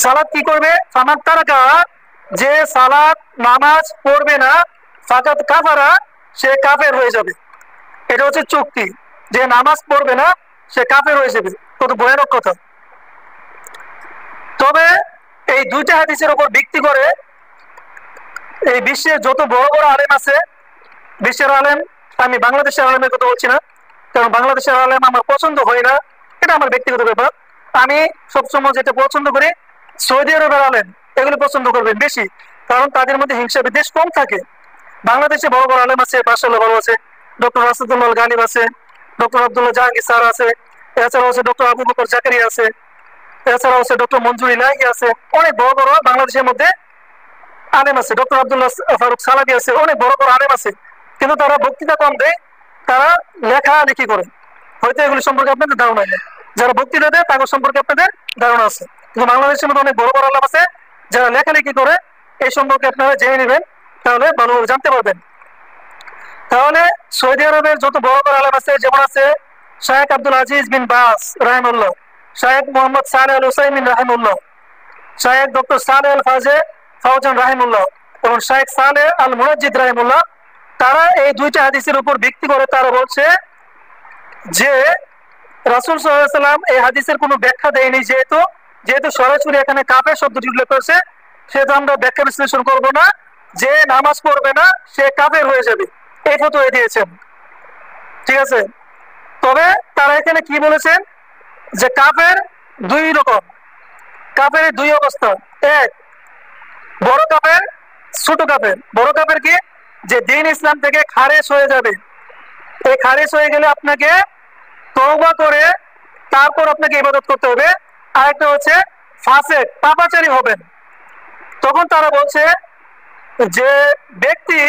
সালাত কি করবে, ফামান তারাকাহা, যে সালাত নামাজ পড়বে না, ফাকাদ কাফারা, সে কাফের হয়ে যাবে। এটা হচ্ছে চুক্তি, যে নামাজ পড়বে না সে কাফের হয়ে যাবে। কত ভয়ানক কথা। তবে এই দুইটা হাদিসের উপর ভিত্তি করে এই বিশ্বের যত বড় বড় আলেম আছে, বিশ্বের আলেম, আমি বাংলাদেশের আলেমের কথা বলছি না, কারণ বাংলাদেশের আলেম আমার পছন্দ হয় না, এটা আমার ব্যক্তিগত ব্যাপার। আমি সবসময় যেটা পছন্দ করি সৌদি আরবের আলেম, এগুলো পছন্দ করবেন বেশি, কারণ তাদের মধ্যে হিংসা বিদ্বেষ কম থাকে। বাংলাদেশে বড় বড় আলেম আছে, মাশাআল্লাহ ভালো আছে, ডক্টর রাসেদুল্লাহ গালিব আছে, ডক্টর আব্দুল্লাহ জাহাঙ্গীর স্যার আছে, এছাড়াও আছে ডক্টর আবু বকর জাকারিয়া আছে, এছাড়াও আছে ডক্টর মঞ্জুর ইলাহি আছে, অনেক বড় বড় বাংলাদেশের মধ্যে আলেম আছে, ডক্টর আব্দুল্লাহ ফারুক সালাবি আছে, অনেক বড় বড় আলেম আছে, কিন্তু তারা বক্তৃতা কম দেয়, তারা লেখালেখি করে। হয়তো এগুলি সম্পর্কে আপনাদের ধারণা নেই। যারা বক্তৃতা দেয় তাদের সম্পর্কে আপনাদের ধারণা আছে, কিন্তু বাংলাদেশের মধ্যে অনেক বড় বড় আলেম আছে যারা লেখালেখি করে। এই সম্পর্কে আপনারা জেনে নেবেন, তাহলে ভালোভাবে জানতে পারবেন। তাহলে সৌদি আরবের যত বড় বড় আলেম আছে, যেমন আছে শায়েখ আব্দুল আজিজ বিন বাস রাহিমুল্লাহ, শায়েখ মোহাম্মদ সালেহ আল হুসাইমিন রাহিমুল্লাহ, শায়েখ ডক্টর সালেহ আল ফাউজান রাহিমুল্লাহ এবং শায়েখ সালেহ আল মুনাজ্জিদ রাহিমুল্লাহ, তারা এই দুইটা হাদিসের উপর ভিত্তি করে তারা বলছে যে রাসূল সাল্লাল্লাহু আলাইহি ওয়াসাল্লাম এই হাদিসের কোনো ব্যাখ্যা দেয়নি, যেহেতু সরাসরি এখানে কাফের শব্দটি উল্লেখ করেছে, সেহেতু আমরা ব্যাখ্যা বিশ্লেষণ করব না। যে নামাজ পড়বে না সে কাফের হয়ে যাবে, এই ফতোয়া দিয়েছেন। ঠিক আছে, তবে তারা এখানে কি বলেছেন যে কাফের দুই রকম, কাফের দুই অবস্থা। এক, বড় কাফের, ছোট কাফের। বড় কাফের কি, যে দ্বীন ইসলাম থেকে খারেজ হয়ে যাবে। এই খারেজ হয়ে গেলে আপনাকে তওবা করে তারপর আপনাকে ইবাদত করতে হবে। আরেকটা হচ্ছে ফাসেক, পাপাচারী হবেন। তখন তারা বলছে যে ব্যক্তি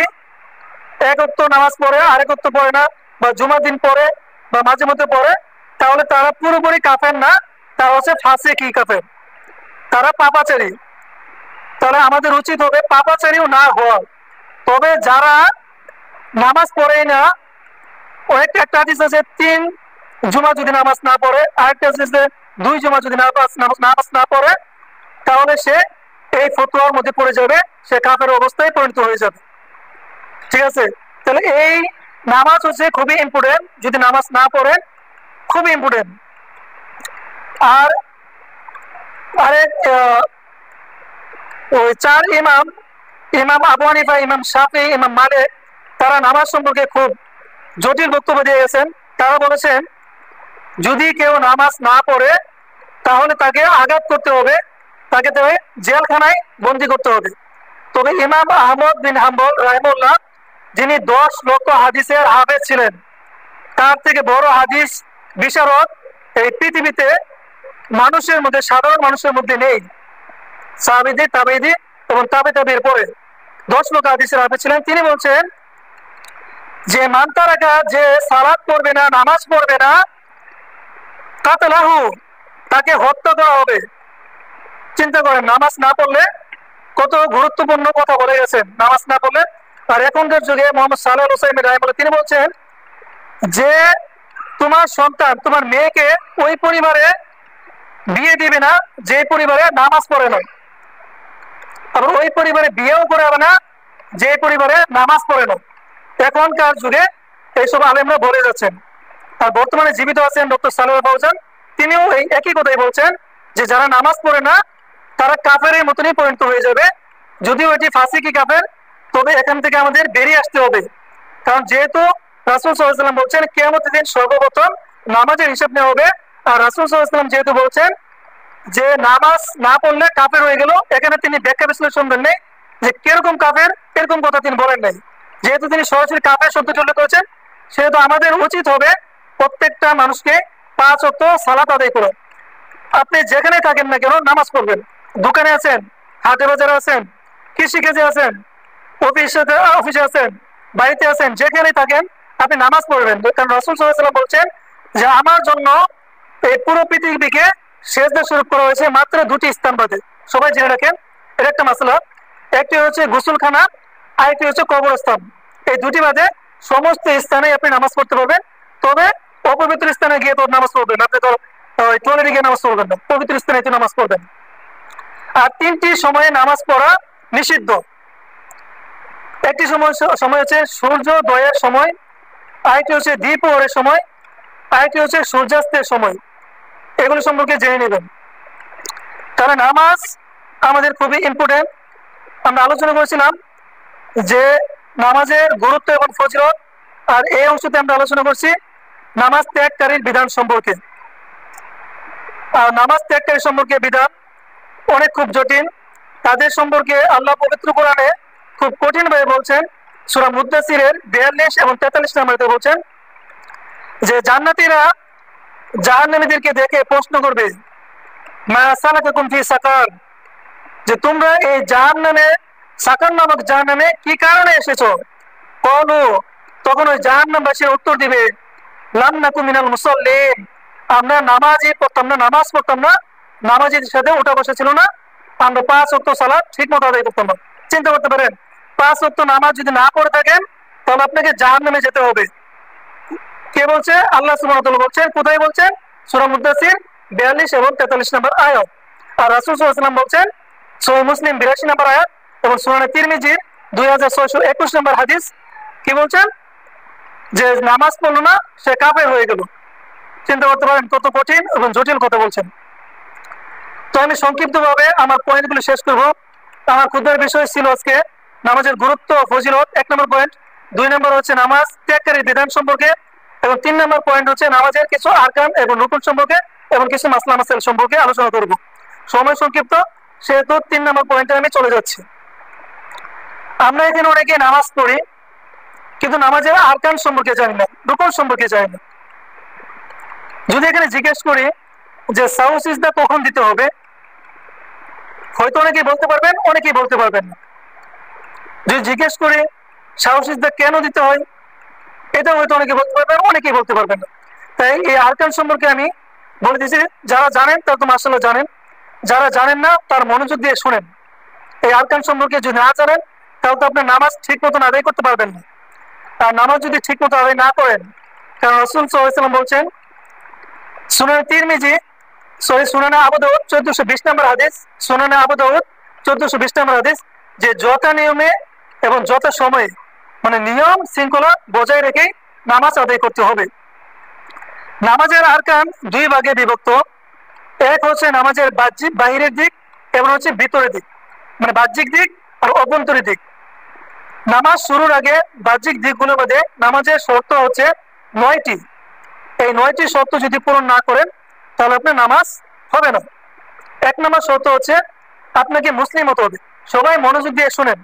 এক ওয়াক্ত নামাজ পড়ে, আরেক ওয়াক্ত পড়ে না, বা জুমার দিন পড়ে বা মাঝে মধ্যে পড়ে, তাহলে তারা পুরোপুরি কাফের না, তারা হচ্ছে ফাসিকি কাফের, তারা পাপাচারী। তাহলে আমাদের উচিত হবে পাপাচারীও না হওয়া। তবে যারা নামাজ পড়ে না, অনেকটা একটা হাদিস আছে 3 জুমা যদি নামাজ না পড়ে, আরেকটা হাদিস আছে 2 জুমা যদি নামাজ না পড়ে, তাহলে সে এই ফতোয়ার মধ্যে পড়ে যাবে, সে কাফের অবস্থায় পরিণত হয়ে যাবে। ঠিক আছে, তাহলে এই নামাজ হচ্ছে খুবই ইম্পর্টেন্ট। যদি নামাজ না পড়েন, খুবই ইম্পর্টেন্ট। আর আরেক ওই 4 ইমাম, ইমাম আবু হানিফা, ইমাম শাফি, ইমাম মালিক, তারা নামাজ সম্পর্কে খুব জটিল বক্তব্য দিয়ে গেছেন। তারা বলেছেন যদি কেউ নামাজ না পড়ে তাহলে তাকে আঘাত করতে হবে, তাকে জেলখানায় বন্দী করতে হবে। তবে ইমাম আহমদ বিন হাম্বল রাহিমাহুল্লাহ, যিনি 10 লক্ষ হাদিসের হাফেজ ছিলেন, তার থেকে বড় হাদিস বিশারদ এই পৃথিবীতে মানুষের মধ্যে, সাধারণ মানুষের মধ্যে নেই। সাহাবীদের, তাবেঈদের এবং তাবেঈদের পরে 10 লক্ষ হাদিসের হাফেজ ছিলেন। তিনি বলছেন যে মান তারাকা, যে সালাত পড়বে না, নামাজ পড়বে না, কাতলাহু, তাকে হত্যা করা হবে। চিন্তা করেন, নামাজ না পড়লে কত গুরুত্বপূর্ণ কথা বলে গেছেন, নামাজ না পড়লে। আর এখনকার যুগে মোহাম্মদ সালেহ আল হুসাইমিন রাহিমাহুল্লাহ, তিনি বলছেন যে তোমার সন্তান, তোমার মেয়েকে ওই পরিবারে বিয়ে দিবে না যে পরিবারে নামাজ পড়ে না, আবার ওই পরিবারে বিয়েও করাবে না যে পরিবারে নামাজ পড়ে না। এখনকার যুগে এইসব আলেমরা বলে যাচ্ছেন। আর বর্তমানে জীবিত আছেন ডক্টর সালেহ ফাউজান, তিনিও এই একই কথাই বলছেন যে যারা নামাজ পড়ে না তারা কাফেরের মতনই পরিণত হয়ে যাবে। যদিও এটি ফাসিকি কাফের, তবে এখান থেকে আমাদের বেরিয়ে আসতে হবে। কারণ যেহেতু রাসূল সাল্লাল্লাহু আলাইহি ওয়াসাল্লাম বলছেন কিয়ামতের দিন সর্বপ্রথম নামাজের হিসাব নেওয়া হবে, আর রাসূল সাল্লাল্লাহু আলাইহি ওয়াসাল্লাম যেহেতু বলছেন যে নামাজ না পড়লে কাফের হয়ে গেল, এখানে তিনি ব্যাখ্যা বিশ্লেষণ দেন নাই যে কিরকম কাফের, এরকম কথা তিনি বলেন নাই। যেহেতু তিনি সরাসরি কাফের শব্দ উল্লেখ করেছেন, সেহেতু আমাদের উচিত হবে প্রত্যেকটা মানুষকে 5 ওয়াক্ত সালাত আদায় করা। আপনি যেখানে থাকেন না কেন নামাজ পড়বেন। দোকানে আছেন, হাটে বাজারে আছেন, কৃষিকাজে আছেন, অফিসে আছেন, বাড়িতে আছেন, যেখানে থাকেন আপনি নামাজ পড়বেন। কারণ রাসূল সাল্লাল্লাহু আলাইহি ওয়াসাল্লাম বলছেন যে আমার জন্য এই পুরো পৃথিবীকে সেজদা শুরু করা হয়েছে মাত্র 2টি স্থান বাদে। সবাই জেনে রাখেন, এর একটা মাসলা। একটি হচ্ছে গোসলখানা, আরেকটি হচ্ছে কবরস্থান। এই 2টি বাদে সমস্ত স্থানে আপনি নামাজ পড়তে পারবেন। তবে অপবিত্র স্থানে গিয়ে তো নামাজ পড়বেন, আপনি তো টয়লেটে গিয়ে নামাজ পড়বেন না, পবিত্র স্থানে তো নামাজ পড়বেন। আর 3টি সময়ে নামাজ পড়া নিষিদ্ধ। একটি সময় হচ্ছে সূর্যোদয়ের সময়, আরেকটি হচ্ছে দ্বিপ্রহরের সময়, আরেকটি হচ্ছে সূর্যাস্তের সময়। এগুলো সম্পর্কে জেনে নেবেন, কারণ নামাজ আমাদের খুবই ইম্পর্টেন্ট। আমরা আলোচনা করেছিলাম যে নামাজের গুরুত্ব এবং ফজিলত, আর এই অংশতে আমরা আলোচনা করছি নামাজ ত্যাগকারীর বিধান সম্পর্কে। আর নামাজ ত্যাগকারী সম্পর্কে বিধান অনেক খুব জটিল। তাদের সম্পর্কে আল্লাহ পবিত্র কোরআনে খুব কঠিন ভাবে বলছেন। সূরা মুদ্দাসিরের 42 এবং 43 নম্বরে বলছেন যে জান্নাতীরা জাহান্নামীদেরকে দেখে প্রশ্ন করবে মা সালাকাকুম ফি সাকার, যে তোমরা এই জাহান্নামে, সাকার নামক জাহান্নামে কি কারণে এসেছো? ক্বালু, তখন ওই জাহান্নামবাসী উত্তর দিবে, লাম নাকু মিনাল মুসাল্লিন, আমরা নামাজই পড়তাম না, নামাজ পড়তাম না, নামাজের সাথে ওঠা বসা ছিল না, আমরা 5 ওয়াক্ত সালাত ঠিক মতো আদায় করতাম না। চিন্তা করতে পারেন, 5 ওয়াক্ত নামাজ যদি না পড়ে থাকেন তাহলে আপনাকে জাহান্নামে যেতে হবে। কে বলছে? আল্লাহ সুবহানাহু ওয়া তাআলা বলছেন। কোথায় বলছেন? সূরা মুদ্দাসির 42 এবং 43 নম্বর আয়াত। আর রাসূল সাল্লাল্লাহু আলাইহি ওয়াসাল্লাম বলছেন সহিহ মুসলিম 82 নম্বর আয়াত এবং সুনান তিরমিজির 2621 নম্বর হাদিস, কি বলছেন? যে নামাজ পড়লো না সে কাফের হয়ে গেল। চিন্তা করতে পারেন কত কঠিন এবং জটিল কথা বলছেন। তো আমি সংক্ষিপ্তভাবে আমার পয়েন্টগুলো শেষ করব। আমার ক্ষুদ্র বিষয় ছিল আজকে নামাজের গুরুত্ব ও ফজিলত, 1 নম্বর পয়েন্ট। 2 নম্বর হচ্ছে নামাজ ত্যাগকারীর বিধান সম্পর্কে, এবং 3 নম্বর পয়েন্ট হচ্ছে নামাজের কিছু আরকান এবং রুকুন সম্পর্কে এবং কিছু মাসলা মাসাইল সম্পর্কে আলোচনা করব। সময় সংক্ষিপ্ত, সেহেতু 3 নম্বর পয়েন্টে আমি চলে যাচ্ছি। আমরা এখানে অনেকে নামাজ পড়ি কিন্তু নামাজের আরকান সম্পর্কে জানি না, রুকুন সম্পর্কে জানি না। যদি এখানে জিজ্ঞেস করি যে সাহু সিজদা কখন দিতে হবে, হয়তো অনেকেই বলতে পারবেন, অনেকেই বলতে পারবেন না। যদি জিজ্ঞেস করি সাহু সিজদা কেন দিতে হয়, এটা হয়তো অনেকে বলতে পারবেন, অনেকেই বলতে পারবেন না। তাই এই আরকান সম্পর্কে আমি বলে দিচ্ছি, যারা জানেন তারা তো মাশাআল্লাহ জানেন, যারা জানেন না তার মনোযোগ দিয়ে শুনেন। এই আরকান সম্পর্কে যদি না জানেন তাহলে তো আপনার নামাজ ঠিক মতন আদায় করতে পারবেন না। আর নামাজ যদি ঠিক মতো আদায় না করেন, কারণ রাসূল সাল্লাল্লাহু আলাইহি ওয়াসাল্লাম বলছেন সুনান তিরমিজি, সুনানে আবু দাউদ 1420 নম্বর হাদিস, সুনানে আবু দাউদ 1420 নম্বর হাদিস, যে যথা নিয়মে এবং যথা সময়ে, মানে নিয়ম শৃঙ্খলা বজায় রেখে নামাজ আদায় করতে হবে। নামাজের আরকান 2 ভাগে বিভক্ত। এক হচ্ছে নামাজের বাহ্যিক বাহিরের দিক এবং হচ্ছে ভিতরের দিক, মানে বাহ্যিক দিক আর অভ্যন্তরীণ দিক। নামাজ শুরুর আগে বাহ্যিক দিকগুলোর মধ্যে নামাজের শর্ত হচ্ছে 9টি। এই 9টি শর্ত যদি পূরণ না করেন তাহলে আপনার নামাজ হবে না। 1 নম্বর শর্ত হচ্ছে আপনাকে মুসলিম হতে হবে। সবাই মনোযোগ দিয়ে শুনেন।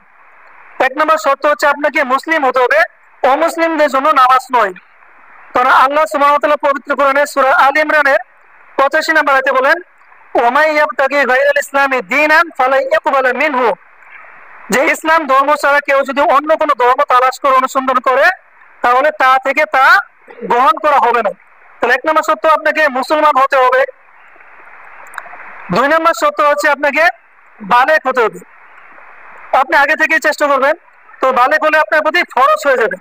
1 নম্বর শর্ত হচ্ছে আপনাকে মুসলিম হতে হবে, অমুসলিমদের জন্য নামাজ নয়। কারণ আল্লাহ সুবহানাহু ওয়া তাআলা পবিত্র কোরআনে সূরা আল ইমরানের 85 নম্বর আয়াতে বলেন, ওয়ামাই ইয়াবতাগি গায়রাল ইসলামি দীনান ফালা ইয়াকবালু মিনহু, যে ইসলাম ধর্ম ছাড়া কেউ যদি অন্য কোনো ধর্ম তালাশ করে অনুসন্ধান করে তাহলে তা থেকে তা গ্রহণ করা হবে না। তাহলে 1 নম্বর শর্ত আপনাকে মুসলমান হতে হবে। 2 নম্বর শর্ত হচ্ছে আপনাকে বালেগ হতে হবে। আপনি আগে থেকেই চেষ্টা করবেন, তো বালেগ হলে আপনার প্রতি ফরজ হয়ে যাবে।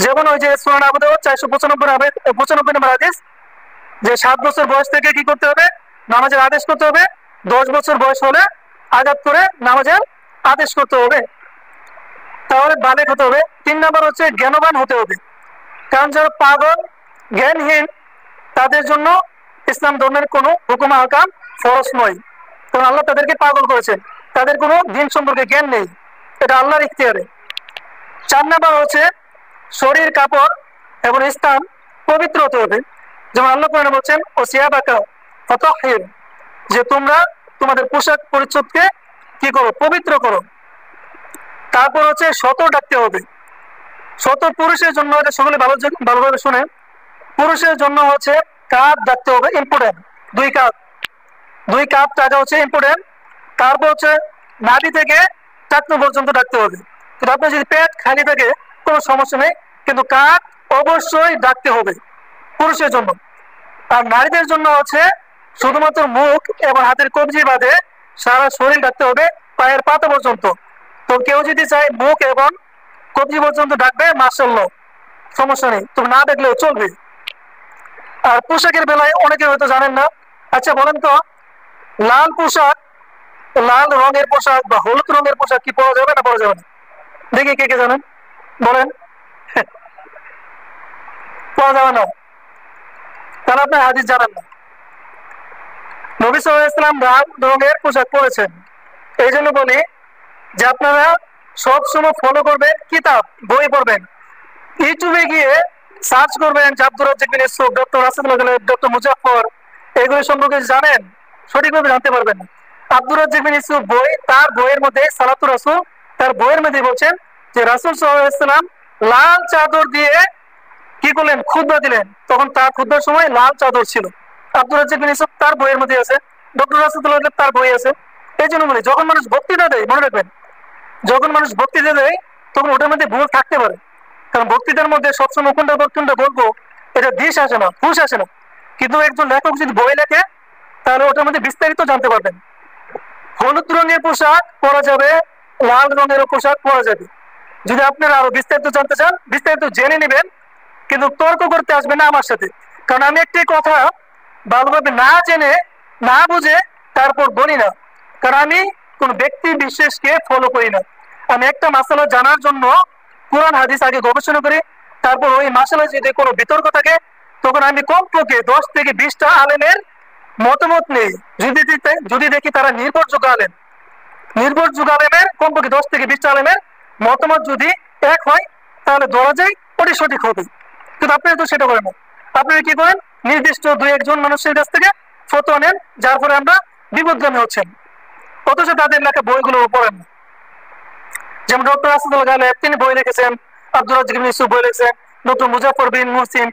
যেমন ওই যে সুনান আবু দাউদ 495 নম্বর হাদিস, যে 7 বছর বয়স থেকে কি করতে হবে? নামাজের আদেশ করতে হবে। 10 বছর বয়স হলে আযাদ করে নামাজের আদেশ করতে হবে। তাহলে বালেগ হতে হবে। 3 নম্বর হচ্ছে জ্ঞানবান হতে হবে। কারণ যারা পাগল, জ্ঞানহীন, তাদের জন্য ইসলাম ধর্মের কোনো হুকুম আহকাম ফরজ নয়, কারণ আল্লাহ তাদেরকে পাগল করেছেন, তাদের কোনো দিন সম্পর্কে জ্ঞান নেই, এটা আল্লাহর ইখতিয়ারে। 4 নম্বর হচ্ছে শরীর, কাপড় এবং স্থান পবিত্র হতে হবে। যেমন আল্লাহ কোরআনে বলছেন, ও সিয়াবাকা ফাতাহহির, যে তোমরা তোমাদের পোশাক পরিচ্ছদকে কি করো? পবিত্র করো। তারপর হচ্ছে সতর ডাকতে হবে। সতর পুরুষের জন্য, এটা সকলে ভালোভাবে শুনে, পুরুষের জন্য হচ্ছে কাঁধ ডাকতে হবে, ইম্পর্টেন্ট। 2 কাপ টাকা হচ্ছে ইম্পর্টেন্ট। তারপর হচ্ছে নাভি থেকে টাকনু পর্যন্ত ডাকতে হবে। কিন্তু আপনার যদি পেট খালি থাকে কোনো সমস্যা নেই, কিন্তু কাঁধ অবশ্যই ডাকতে হবে পুরুষের জন্য। আর নারীদের জন্য হচ্ছে শুধুমাত্র মুখ এবং হাতের কবজি বাদে সারা শরীর ডাকতে হবে, পায়ের পাতা পর্যন্ত। তো কেউ যদি চায় মুখ এবং কবজি পর্যন্ত ডাকবে, মাশাআল্লাহ, সমস্যা নেই, তুমি না দেখলেও চলবে। আর পোশাকের বেলায় অনেকে হয়তো জানেন না। আচ্ছা বলেন তো, লাল পোশাক, লাল রঙের পোশাক বা হলুদ রঙের পোশাক কি পরা যাবে না পরা যাবে না? দেখি কে কে জানেন, বলেন। পরা যাবে না, তাহলে আপনি হাদিস জানেন না। নবী সাল্লাল্লাহু আলাইহি ওয়াসাল্লাম লাল রঙের পোশাক পরেছেন। এই জন্য বলি যে আপনারা সবসময় ফলো করবেন, কিতাব বই পড়বেন। ইউটিউবে গিয়ে সার্চ করবেন যে আব্দুর রাজ্জাক বিন ইউসুফ, ডক্টর রাসেদুল গালিব, ডক্টর মুজাফফর, এগুলো সম্পর্কে জানেন, সঠিকভাবে জানতে পারবেন না। আব্দুর রাজ্জাক বিন ইউসুফ বই, তার বইয়ের মধ্যে সালাতুর রাসূল, তার বইয়ের মধ্যে বলছেন যে রাসূল সাল্লাল্লাহু আলাইহি ওয়াসাল্লাম লাল চাদর দিয়ে কি করলেন? খুতবা দিলেন। তখন তার খুতবার সময় লাল চাদর ছিল। আব্দুর রাজ্জাক বিন ইউসুফ তার বইয়ের মধ্যে আছে। ডক্টর রাসূলুল্লাহ তার বই আছে। এই জন্য বলি, যখন মানুষ বক্তৃতা দেয়, মনে রাখবেন, যখন মানুষ বক্তৃতা দেয় তখন ওটার মধ্যে ভুল থাকতে পারে, কারণ বক্তৃতার মধ্যে সবসময় কোনটা বলবো এটা দিশ আসে না, হুশ আসে না। কিন্তু একজন লেখক যদি বই লেখে তাহলে ওটার মধ্যে বিস্তারিত জানতে পারবেন। হলুদ রঙের পোশাক পরা যাবে, লাল রঙের পোশাক পরা যাবে। যদি আপনারা আরো বিস্তারিত জানতে চান, বিস্তারিত জেনে নেবেন, কিন্তু তর্ক করতে আসবে না আমার সাথে। কারণ আমি একটি কথা ভালোভাবে না জেনে না বুঝে তারপর বলি না, কারণ আমি কোন ব্যক্তি বিশেষকে ফলো করি না। আমি একটা মাসালা জানার জন্য কোরআন হাদিস আগে গবেষণা করি, তারপর ওই মাসালায় যদি কোনো বিতর্ক থাকে তখন আমি কমপক্ষে 10 থেকে 20টা আলেমের মতামত নেই। যদি দেখি তারা নির্ভরযোগ্য আলেমের কমপক্ষে 10 থেকে 20টা আলেমের মতামত যদি এক হয় তাহলে ধরা যায় ওটি সঠিক হবে। কিন্তু আপনারা তো সেটা করেন না, আপনারা কি করেন, নির্দিষ্ট 2-1 জন মানুষের কাছ থেকে ফতোয়া নেন, যার ফলে আমরা বিপদগামী হচ্ছেন, অথচ তাদের লেখা বইগুলো পড়েন না। যেমন ডক্টর আসাদুল গালেব তিনি বই লিখেছেন, আব্দুর রাজ্জাক ইবনে ইউসুফ বই লিখেছেন, ডক্টর মুজাফফর বিন মুহসিন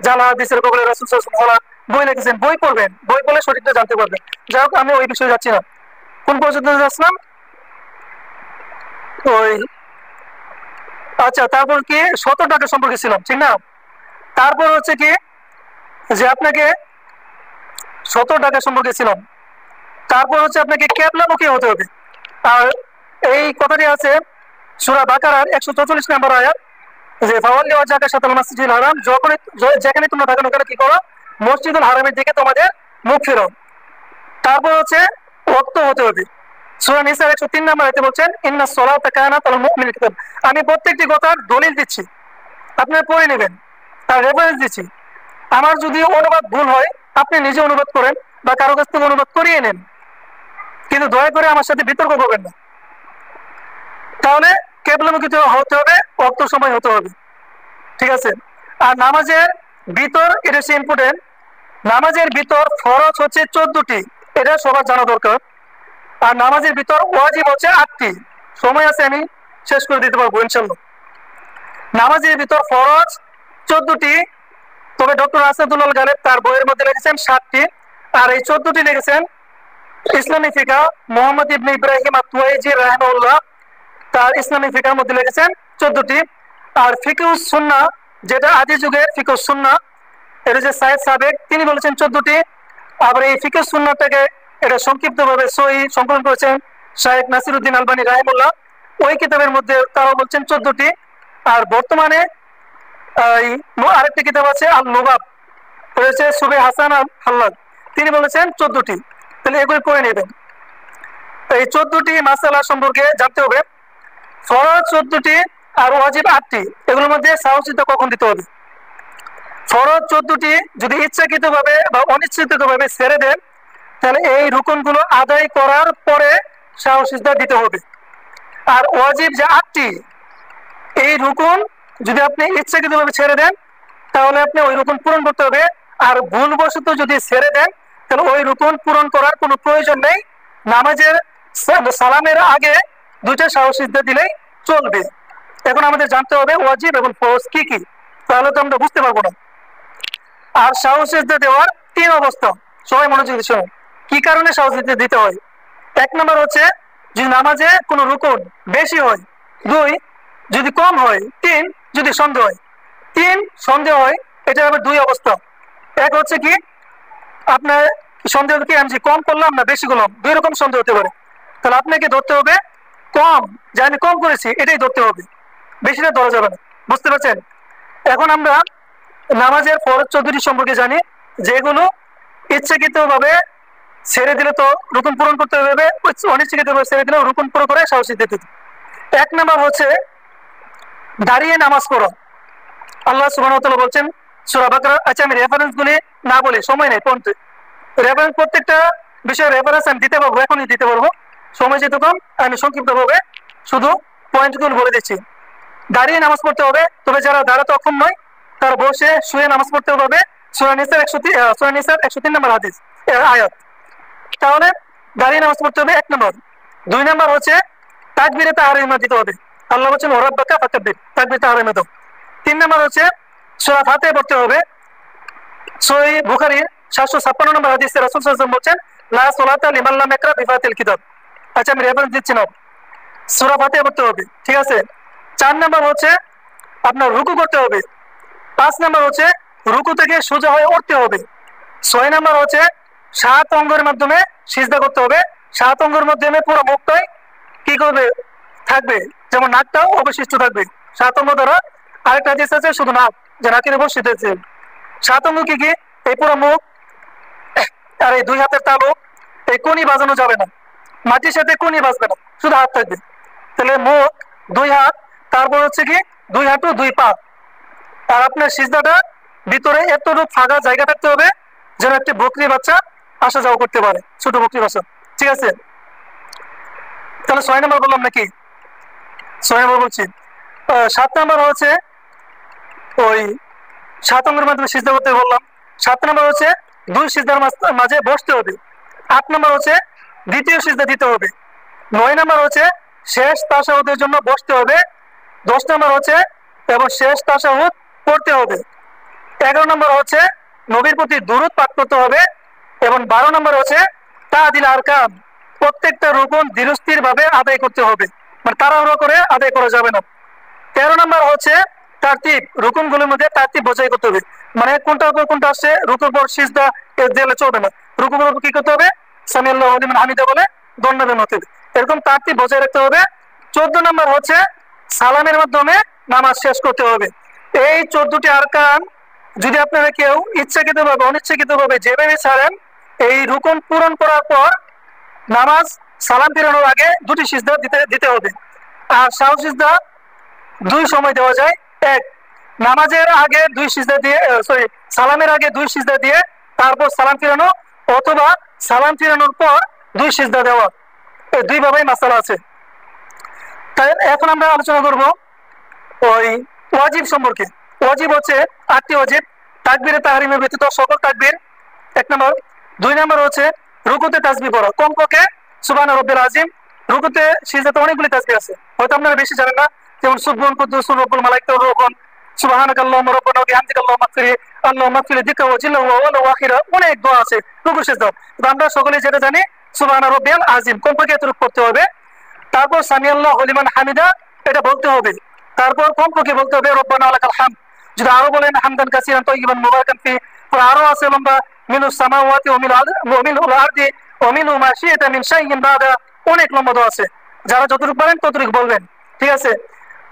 জালা হাদিসের কবলে রাসূল সাল্লাল্লাহু আলাইহি ওয়াসাল্লাম বই লিখেছেন। বই পড়বেন, বই পড়লে সঠিকটা জানতে পারবেন। যাই হোক, আমি ওই বিষয়ে যাচ্ছি না। কোন পর্যন্ত যাচ্ছিলাম? ওই আচ্ছা, তারপর কি 100 টাকা সম্পর্কে ছিলাম, ঠিক না? তারপর হচ্ছে কি যে আপনাকে 100 টাকা সম্পর্কে ছিলাম, তারপর হচ্ছে আপনাকে কেবলামুখী হতে হবে। আর এই কথাটি আছে সূরা বাকারার 144 নম্বর আয়াত, যে ফাওয়াল্লি ওয়াজহাকা শাতরাল মাসজিদিল হারাম, যেখানে তোমরা থাকো ওখানে কি করো, মসজিদুল হারামের দিকে তোমাদের মুখ ফেরো। তারপর হচ্ছে ওয়াক্ত হতে হবে। সূরা নিসার 103 নম্বর আয়াতে বলছেন ইন্নাস সালাতা কানাত আলাল মুমিনিনা কিতাব। আমি প্রত্যেকটি কথার দলিল দিচ্ছি, আপনারা পড়ে নেবেন, আর রেফারেন্স দিচ্ছি। আমার যদি অনুবাদ ভুল হয় আপনি নিজে অনুবাদ করেন বা কারো কাছ থেকে অনুবাদ করিয়ে নেন, কিন্তু দয়া করে আমার সাথে বিতর্ক করবেন না। তাহলে কেবলামুখী হতে হবে, ওয়াক্ত সময় হতে হবে, ঠিক আছে? আর নামাজের ভিতর, এটা হচ্ছে ইম্পর্টেন্ট, নামাজের ভিতর ফরজ হচ্ছে 14টি, এটা সবার জানা দরকার। আর নামাজের ভিতর ওয়াজিব হচ্ছে 8টি। সময় আছে, আমি শেষ করে দিতে পারবো ইনশাল্লাহ। নামাজের ভিতর ফরজ 14টি, তবে ডক্টর আসাদুল্লাহ গালেব তার বইয়ের মধ্যে লিখেছেন 7টি, আর এই 14টি লিখেছেন ইসলামী ফিকা মোহাম্মদ ইবনে ইব্রাহিম আত-তুওয়াইজি রাহিমাহুল্লাহ, তার ইসলামী ফিকার মধ্যে লিখেছেন 14টি। আর ফিকহুস সুন্নাহ, যেটা আদি যুগের ফিকহুস সুন্নাহ, এটা যে সাইদ সাবেক তিনি বলেছেন 14টি। আবার এই ফিকহুস সুন্নাহটাকে এটা সংক্ষিপ্তভাবে সহিহ সংকলন করেছেন শাইখ নাসিরউদ্দিন আলবানী রাহিমাহুল্লাহ, ওই কিতাবের মধ্যে তারা বলছেন 14টি। আর বর্তমানে আরেকটি কিতাব আছে আল লুবাব, রয়েছে সুবে হাসান আল হাল্লাদ, তিনি বলেছেন 14টি। তাহলে এগুলি পড়ে নেবেন। এই 14টি মাসালা সম্পর্কে জানতে হবে। ফরজ 14টি আর ওয়াজিব 8টি, এগুলোর মধ্যে সাহসিতা কখন দিতে হবে? ফরজ 14টি যদি ইচ্ছাকৃতভাবে বা অনিচ্ছাকৃতভাবে ছেড়ে দেন তাহলে এই রুকনগুলো আদায় করার পরে সাহসিতা দিতে হবে। আর ওয়াজিব যে 8টি, এই রুকন যদি আপনি ইচ্ছাকৃতভাবে ছেড়ে দেন তাহলে আপনি ওই রুকন পূরণ করতে হবে। আর ভুলবশত যদি ছেড়ে দেন তাহলে ওই রুকন পূরণ করার কোনো প্রয়োজন নেই, নামাজের সালামের আগে 2টা সাহসিতা দিলেই চলবে। এখন আমাদের জানতে হবে ওয়াজিব এবং ফরজ কি কি, তাহলে তো আমরা বুঝতে পারবো না। আর সাহসিতা দেওয়ার 3 অবস্থা, সবাই মনোযোগ দিয়ে শুনুন কি কারণে সাহসিতা দিতে হয়। 1 নম্বর হচ্ছে যদি নামাজে কোনো রুকন বেশি হয়, 2 যদি কম হয়, 3 যদি সন্দেহ হয়। 3 সন্দেহ হয়, এটা আবার 2 অবস্থা। এক হচ্ছে কি আপনার সন্দেহ কি আমি কম করলাম না বেশি করলাম, 2 রকম সন্দেহ হতে পারে। তাহলে আপনাকে ধরতে হবে কম, যে আমি কম করেছি এটাই ধরতে হবে, বেশিটা ধরা যাবে না। বুঝতে পারছেন? এখন আমরা নামাজের ফরজ 14টি সম্পর্কে জানি, যেগুলো ইচ্ছাকৃতভাবে ছেড়ে দিলে তো রুকন পূরণ করতে হবে, অনিচ্ছাকৃতভাবে ছেড়ে দিলে রুকন পুরো করে সাহসী দিতে হবে। 1 নম্বর হচ্ছে দাঁড়িয়ে নামাজ পড়া। আল্লাহ সুবহানাহু ওয়া তাআলা বলছেন সূরা বাকারা, আচ্ছা আমি রেফারেন্স গুলি না বলে সময় নেই, পড়তে রেফারেন্স প্রত্যেকটা বিষয়ের রেফারেন্স আমি দিতে পারবো, এখনই দিতে পারবো, সময় যেহেতু কম আমি সংক্ষিপ্তভাবে শুধু পয়েন্টগুলো বলে দিচ্ছি। দাঁড়িয়ে নামাজ পড়তে হবে, তবে যারা দাঁড়াতে অক্ষম নয় তারা বসে শুয়ে নামাজ পড়তে হবে। সূরা নিসার 103 নম্বর হাদিস আয়াত। তাহলে দাঁড়িয়ে নামাজ পড়তে হবে 1 নম্বর। 2 নম্বর হচ্ছে তাকবীরে তাহরিমা দিতে হবে, আল্লাহ বলেছেন ওয়ারাব্বাকা ফাকাব্বির, তাকবীরে তাহরিমা দাও। 3 নম্বর হচ্ছে সূরা ফাতিহা পড়তে হবে। সহিহ বুখারীর 756 নম্বর হাদিসে রাসূল সাল্লাল্লাহু আলাইহি ওয়াসাল্লাম বলেছেন লা সালাতা লিমান লাম ইয়াকরা বিফাতিল কিতাব। আচ্ছা আমি রেফারেন্স দিচ্ছি না, সূরা ফাতিহা পড়তে হবে, ঠিক আছে। 4 নাম্বার হচ্ছে আপনার রুকু করতে হবে। 5 নাম্বার হচ্ছে রুকু থেকে সোজা হয়ে উঠতে হবে। 6 নাম্বার হচ্ছে 7 অঙ্গের মাধ্যমে সিজদা করতে হবে। 7 অঙ্গের মাধ্যমে পুরো মুখটাই কি করবে থাকবে, যেমন নাকটাও অবশিষ্ট থাকবে 7 অঙ্গ দ্বারা। আরেকটা হাদিস আছে শুধু নাক, যে নাকের উপর সিধেছে। 7 অঙ্গ কি কি? এই পুরো মুখ, আর এই 2 হাতের তালু, এই কোনি বাজানো যাবে না, মাটির সাথে কোনি বাজবে না, শুধু হাত থাকবে। তাহলে মুখ, 2 হাত, তারপর হচ্ছে কি 2 হাঁটু 2 পা। আর আপনার সিজদাটা ভিতরে এতটুকু ফাঁকা জায়গা থাকতে হবে যেন একটি বকরি বাচ্চা আসা যাওয়া করতে পারে, ছোট বকরি বাচ্চা, ঠিক আছে। তাহলে 6 নম্বর বললাম নাকি? 6 নম্বর বলছি। 7 নম্বর হচ্ছে ওই 7 অঙ্গের মাধ্যমে সিজদা করতে বললাম। 7 নম্বর হচ্ছে 2 সিজদার মাঝে বসতে হবে। 8 নম্বর হচ্ছে দ্বিতীয় সিজদা দিতে হবে। 9 নম্বর হচ্ছে শেষ তাশাহুদের জন্য বসতে হবে। 10 নম্বর হচ্ছে এবং শেষ তাশাহুদ পড়তে হবে। 11 নম্বর হচ্ছে নবীর প্রতি দুরূদ পাঠ করতে হবে। এবং 12 নম্বর হচ্ছে তাদিল আরকান, প্রত্যেকটা রুকুন ধীরস্থির ভাবে আদায় করতে হবে, মানে তাড়াহুড়ো করে আদায় করা যাবে না। 13 নম্বর হচ্ছে তারতিব, রুকুনগুলোর মধ্যে তারতিব বজায় করতে হবে, মানে কোনটা উপর কোনটা আসছে, রুকুর পর সিজদা দিলে চলবে না, রুকুর উপর কি করতে হবে, সামি আল্লাহু লিমান হামিদা বলে দণ্ডায়মান হতে হবে, এরকম তারতিব বজায় রাখতে হবে। 14 নম্বর হচ্ছে সালামের মাধ্যমে নামাজ শেষ করতে হবে। এই 14টি আরকান যদি আপনারা কেউ ইচ্ছাকৃতভাবে অনিচ্ছাকৃতভাবে যেভাবে ছাড়েন, এই রুকুন পূরণ করার পর নামাজ সালাম ফিরানোর আগে 2টি সিজদা দিতে হবে। আর সাহু সিজদা 2 সময় দেওয়া যায়। এক, নামাজের আগে 2 সিজদা দিয়ে, সালামের আগে 2 সিজদা দিয়ে তারপর সালাম ফিরানো, অথবা সালাম ফিরানোর পর 2 সিজদা দেওয়া, এই 2 ভাবেই মাসালা আছে। তাই এখন আমরা আলোচনা করব ওই ওয়াজিব সম্পর্কে। ওয়াজিব হচ্ছে 8টি ওয়াজিব, তাকবীরে তাহরিমে ব্যতীত সকল তাকবীর 1 নম্বর। 2 নম্বর হচ্ছে রুকুতে তাসবিহ পড়া, কমপক্ষে সুবহান রাব্বিল আযীম। রুকুতে সিজদাতে অনেকগুলি তাসবিহ আছে, হয়তো আপনারা বেশি জানেন না, যেমন সুবহান কুদ্দুস রব্বুল মালাইকাতুর রূহুন, সুবহানাকাল্লাহুম্মা রাব্বানা ওয়া বিহামদিকা আল্লাহুম্মা ইগফিরলি, আল্লাহুম্মা ইগফিরলি যিকরা ওয়া জিল্লা ওয়া ওয়ালা ওয়া আখিরা, অনেক দোয়া আছে রুকু সিজদা। তো আমরা সকলেই যেটা জানি সুবহান রাব্বিয়াল আযীম, কমপক্ষে এতটুকু পড়তে হবে। তারপর সামি আল্লাহু লিমান হামিদা, এটা বলতে হবে। তারপর কমপক্ষে বলতে হবে রব্বানা লাকাল হামদ। যদি আরো বলেন হামদান কাসীরান তাইয়িবান মুবারাকান ফি, আরো আছে লম্বা, মিনুস সামাওয়াতি ওয়া মিনুল আরদি ওয়া মিনু মা শি'তা মিন শাইইন বাদা, অনেক লম্বা দোয়া আছে, যারা যতটুকু পারেন ততটুকু বলবেন, ঠিক আছে।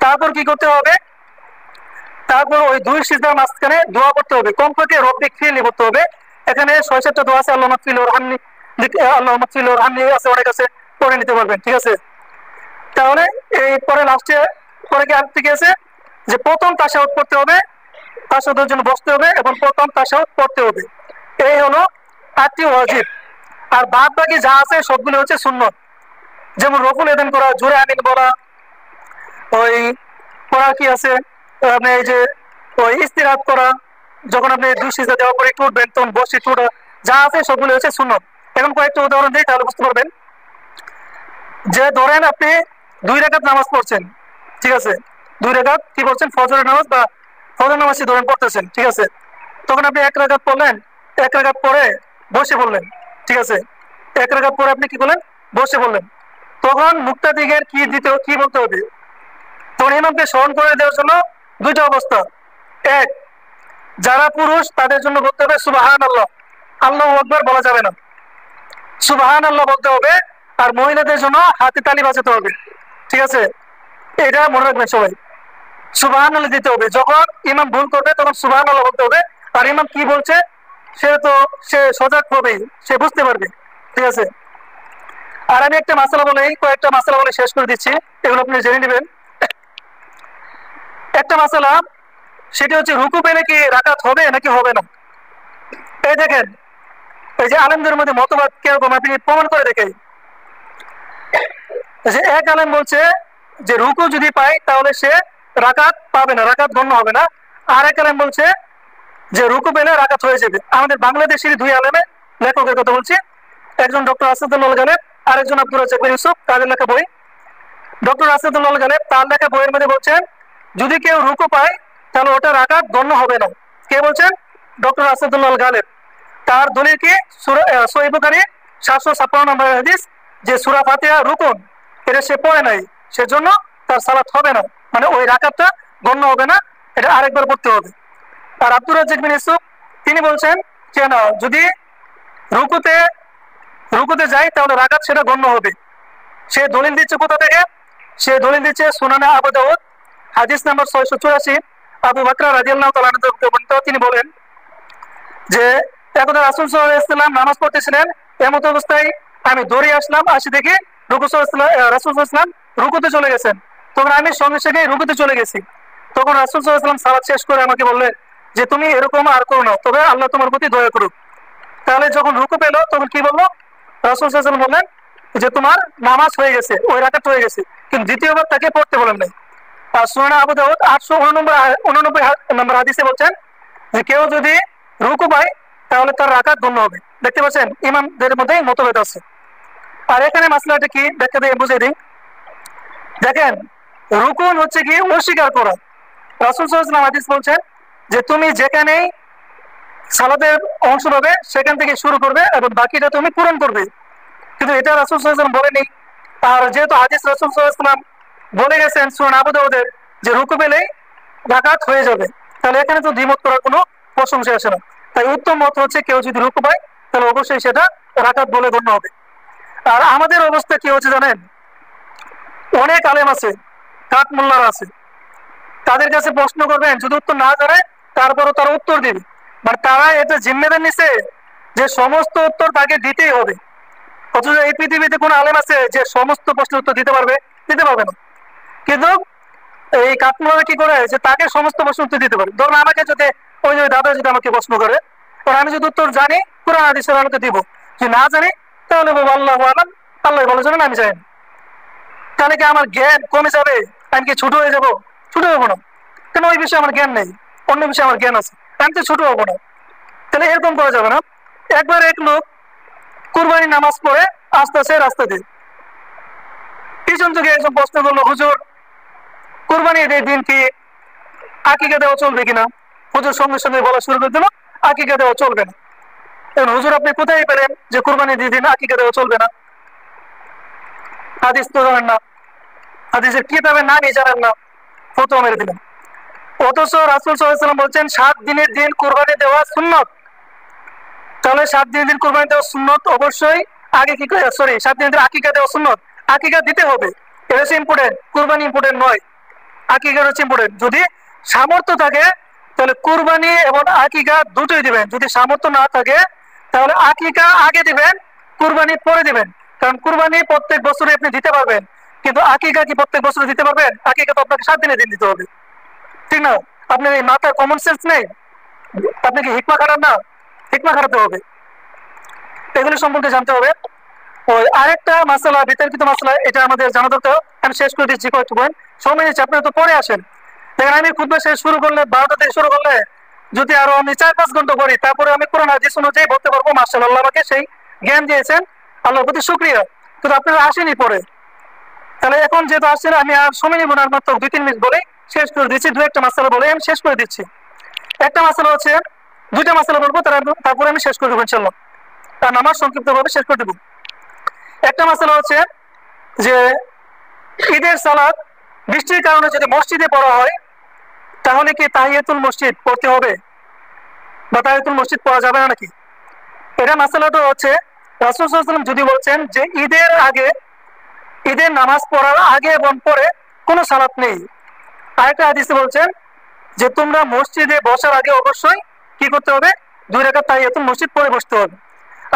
তারপর কি করতে হবে, তারপর ওই 2 সিজদার মাঝখানে দোয়া করতে হবে, কমপক্ষে রব্বিক ফিরলি করতে হবে। এখানে 6-7টা দোয়া আছে, আল্লাহুম্মা ফিরলি ওয়ারহামনি, আল্লাহুম্মা ফিরলি ওয়ারহামনি আছে, অনেক আছে, পড়ে নিতে পারবেন, ঠিক আছে। তাহলে এই পরে লাস্টে পরে কি আর ঠিক আছে যে প্রথম তাশাহুদ পড়তে হবে, তাশাহুদের জন্য বসতে হবে এবং প্রথম তাশাহুদ পড়তে হবে। এই হলো 8টি ওয়াজিব। আর বাদ বাকি যা আছে সবগুলো হচ্ছে সুন্নত, যেমন রফুল এদান করা, জোরে আমিন বলা, ওই পড়া কি আছে আপনি এই যে ওই ইস্তিরাত করা, যখন আপনি 2 সিজদা দেওয়ার পরে একটু উঠবেন তখন বসে একটু উঠা, যা আছে সবগুলো হচ্ছে সুন্নত। এখন কয়েকটা উদাহরণ দিই তাহলে বুঝতে পারবেন। যে ধরেন আপনি 2 রাকাত নামাজ পড়ছেন, ঠিক আছে, 2 রাকাত কি পড়ছেন, ফজরের নামাজ বা ফজর নামাজই ধরেন পড়তেছেন, ঠিক আছে। তখন আপনি 1 রাকাত পড়লেন, 1 রাকাত পরে বসে পড়লেন, ঠিক আছে। 1 রাকাত পরে আপনি কি করলেন, বসে পড়লেন। তখন মুক্তাদিগের কি বলতে হবে, তখন ইমামকে স্মরণ করে দেওয়ার জন্য 2টা অবস্থা। এক, যারা পুরুষ তাদের জন্য বলতে হবে সুবহানাল্লাহ, আল্লাহু আকবার বলা যাবে না, সুবহানাল্লাহ বলতে হবে। আর মহিলাদের জন্য হাতে তালি বাজাতে হবে, ঠিক আছে, এটা মনে রাখবেন সবাই। সুবহানাল্লাহ দিতে হবে, যখন ইমাম ভুল করবে তখন সুবহানাল্লাহ বলতে হবে। আর ইমাম কি বলছে সে সজাগ হবে, সে বুঝতে পারবে, ঠিক আছে। আর আমি একটা মাসালা কয়েকটা মাসালা বলে শেষ করে দিচ্ছি, এগুলো আপনি জেনে নেবেন। একটা মাসালা, সেটি হচ্ছে রুকু পেলে কি রাকাত হবে নাকি হবে না। এই দেখেন, এই যে আলেমদের মধ্যে মতবাদ কিরকম আপনি প্রমাণ করে দেখেন। যে এক আলেম বলছে যে রুকু যদি পায় তাহলে সে রাকাত পাবে না, রাকাত গণ্য হবে না। আর এক আলেম বলছে যে রুকু পেলে রাকাত হয়ে যাবে। আমাদের বাংলাদেশের 2 আলেমের লেখকের কথা বলছি, একজন ডক্টর আসাদুল্লাহ গালেব, আর একজন আব্দুর রাজ্জাক বিন ইউসুফ, তাদের লেখা বই। ডক্টর আসাদুল্লাহ গালেব তার লেখা বইয়ের মধ্যে বলছেন যদি কেউ রুকু পায় তাহলে ওটা রাকাত গণ্য হবে না। কে বলছেন? ডক্টর আসাদুল্লাহ গালেব। তার দলিল কি? সহিহ বুখারী 756 নম্বর হাদিস যে সূরা ফাতিহা রুকুন এটা সে পড়ে নাই, সেজন্য তার সালাত হবে না, মানে ওই রাকাতটা গণ্য হবে না, এটা আরেকবার পড়তে হবে। আর আব্দুর রাজ্জাক বিন ইউসুফ তিনি বলছেন যে না, যদি রুকুতে রুকুতে যাই তাহলে রাকাত সেটা গণ্য হবে। সে দলিল দিচ্ছে কোথা থেকে? সে দলিল দিচ্ছে সুনানে আবু দাউদ হাদিস নাম্বার 684, আবু বকর রাদিয়াল্লাহু তাআলা আনহু তিনি বলেন যে একদা রাসূল সাল্লাল্লাহু আলাইহি ওয়াসাল্লাম নামাজ পড়তেছিলেন, এমত অবস্থায় আমি দৌড়ে আসলাম, আসি দেখি রাসূল সাল্লাল্লাহু আলাইহি ওয়াসাল্লাম রুকুতে চলে গেছেন। তখন আমি সঙ্গে সঙ্গে রুকুতে চলে গেছি। তখন রাসূল সাল্লাল্লাহু আলাইহি ওয়াসাল্লাম সালাত শেষ করে আমাকে বললেন যে তুমি এরকম আর করো না, তবে আল্লাহ তোমার প্রতি দয়া করুক। তাহলে যখন রুকু পেল তখন কি বললো? রাসূল সাল্লাল্লাহু আলাইহি ওয়াসাল্লাম বললেন যে তোমার নামাজ হয়ে গেছে, ওই রাকাত হয়ে গেছে, কিন্তু দ্বিতীয়বার তাকে পড়তে বলেন নাই। আর সুনানে আবু দাউদ 889 নম্বর হাদিসে বলছেন যে কেউ যদি রুকু পায় তাহলে তার রাকাত গণ্য হবে। দেখতে পাচ্ছেন ইমামদের মধ্যে মতভেদ আছে। আর এখানে মাসলাটা কি ব্যাখ্যা দিয়ে বুঝিয়ে দিই। দেখেন, রুকুন হচ্ছে কি অস্বীকার করা। রাসূল সাল্লাল্লাহু আলাইহি ওয়াসাল্লাম হাদিস বলছেন যে তুমি যেখানেই সালাতের অংশ হবে সেখান থেকে শুরু করবে এবং বাকিটা তুমি পূরণ করবে, কিন্তু এটা রাসূল সাল্লাল্লাহু আলাইহি ওয়াসাল্লাম বলেনি। আর যেহেতু হাদিস রাসূল সাল্লাল্লাহু আলাইহি ওয়াসাল্লাম বলে গেছেন সুনান আবু দাউদের যে রুকু পেলেই রাকাত হয়ে যাবে, তাহলে এখানে তো দ্বিমত করার কোনো প্রশংসা আসে না। তাই উত্তম মত হচ্ছে কেউ যদি রুকু পায় তাহলে অবশ্যই সেটা রাকাত বলে গণ্য হবে। আর আমাদের অবস্থা কি হচ্ছে জানেন? অনেক আলেম আছে, কাঠ মোল্লারা আছে, তাদের কাছে প্রশ্ন করবেন, যদি উত্তর না জানে তারপরও তারা উত্তর দিবে, মানে তারা এটা জিম্মেদার নিছে যে সমস্ত উত্তর তাকে দিতেই হবে। অথচ এই পৃথিবীতে কোন আলেম আছে যে সমস্ত প্রশ্নের উত্তর দিতে পারবে? দিতে পারবে না। কিন্তু এই কাঠমোড়া কি করে যে তাকে সমস্ত প্রশ্ন উত্তর দিতে পারে। ধরুন আমাকে যদি ওই যে দাদা যদি আমাকে প্রশ্ন করে, তখন আমি যদি উত্তর জানি কোরআন হাদিসের আলোকে দিব, যদি না জানি তাহলে বলবো আল্লাহু আলাম, আল্লাহ ভালো জানেন, আমি জানি না। তাহলে কি আমার জ্ঞান কমে যাবে? আমি কি ছোট হয়ে যাবো? ছোট হবো না, কেন ওই বিষয়ে আমার জ্ঞান নেই, অন্য বিষয়ে আমার জ্ঞান আছে, আমি তো ছোট হবো না। তাহলে এরকম করা যাবে না। একবার এক লোক কুরবানি নামাজ পড়ে আসতেছে রাস্তা দিয়ে, পিছন থেকে একজন প্রশ্ন করলো, হুজুর কুরবানি ঈদের দিন কি আকিকা দেওয়া চলবে কিনা? হুজুর সঙ্গে সঙ্গে বলা শুরু করে দিল আকিকা দেওয়া চলবে না। এখন হুজুর আপনি কোথায় পেলেন যে কুরবানি ঈদের দিন আকিকা দেওয়া চলবে না? হাদিস তো জানেন না, হাদিসের কিতাবের নামই জানেন না, ফতোয়া মেরে দিলেন। অথচ রাসূল সাল্লাল্লাহু আলাইহি ওয়াসাল্লাম বলছেন 7 দিনের দিন কুরবানি দেওয়া সুন্নত। তাহলে 7 দিনের দিন কুরবানি দেওয়া সুন্নত, অবশ্যই আগে কি 7 দিনের দিন আকিকা দেওয়া সুন্নত, আকিকা দিতে হবে। এটা হচ্ছে ইম্পর্টেন্ট, কুরবানি ইম্পর্টেন্ট নয়, আকিকা হচ্ছে ইম্পর্টেন্ট। যদি সামর্থ্য থাকে তাহলে কুরবানি এবং আকিকা দুটোই দিবেন, যদি সামর্থ্য না থাকে তাহলে আকিকা আগে দিবেন, কুরবানি পরে দিবেন। কারণ কুরবানি প্রত্যেক বছরে আপনি দিতে পারবেন, কিন্তু আকিকা কি প্রত্যেক বছরে দিতে পারবেন? আকিকা তো আপনাকে 7 দিনের দিন দিতে হবে, ঠিক না? আপনার এই মাথার কমন সেন্স নেই? আপনি কি হিকমা খারাপ না? হিকমা খাটাতে হবে, এগুলি সম্পর্কে জানতে হবে। ওই আরেকটা মাসালা, বিতর্কিত মাসালা, এটা আমাদের জানা দরকার। আমি শেষ করে দিচ্ছি কয়েকটা পয়েন্ট, সময় নিচ্ছি, আপনারা তো পরে আসেন। দেখেন আমি খুতবা শেষ শুরু করলে 12টা থেকে শুরু করলে যদি আরো আমি 4-5 ঘন্টা করি, তারপরে আমি কোরআন হাদিস অনুযায়ী বলতে পারবো মাশাআল্লাহ, আল্লাহ আমাকে সেই জ্ঞান দিয়েছেন, আল্লাহর প্রতি শুকরিয়া। কিন্তু আপনারা আসেনি পরে, তাহলে এখন যেহেতু আসছেন আমি আর সময় নিব না, মাত্র 2-3 মিনিট বলে শেষ করে দিচ্ছি। 2-1টা মাসালা বলে আমি শেষ করে দিচ্ছি। একটা মাসালা হচ্ছে, 2টা মাসালা বলবো তারপরে আমি শেষ করে দেবো ইনশাআল্লাহ, কারণ আমার সংক্ষিপ্ত ভাবে শেষ করে দেবো। একটা মাসালা হচ্ছে যে ঈদের সালাত বৃষ্টির কারণে যদি মসজিদে পড়া হয় তাহলে কি তাহিয়াতুল মসজিদ পড়তে হবে বা তাহিয়াতুল মসজিদ পড়া যাবে না নাকি? এটা মাসালাটা হচ্ছে রাসূল সাল্লাল্লাহু আলাইহি ওয়াসাল্লাম যদি বলছেন যে ঈদের আগে, ঈদের নামাজ পড়ার আগে এবং পরে কোনো সালাত নেই। আরেকটা হাদিসে বলছেন যে তোমরা মসজিদে বসার আগে অবশ্যই কি করতে হবে? 2 রাকাত তাহিয়াতুল মসজিদ পড়ে বসতে হবে।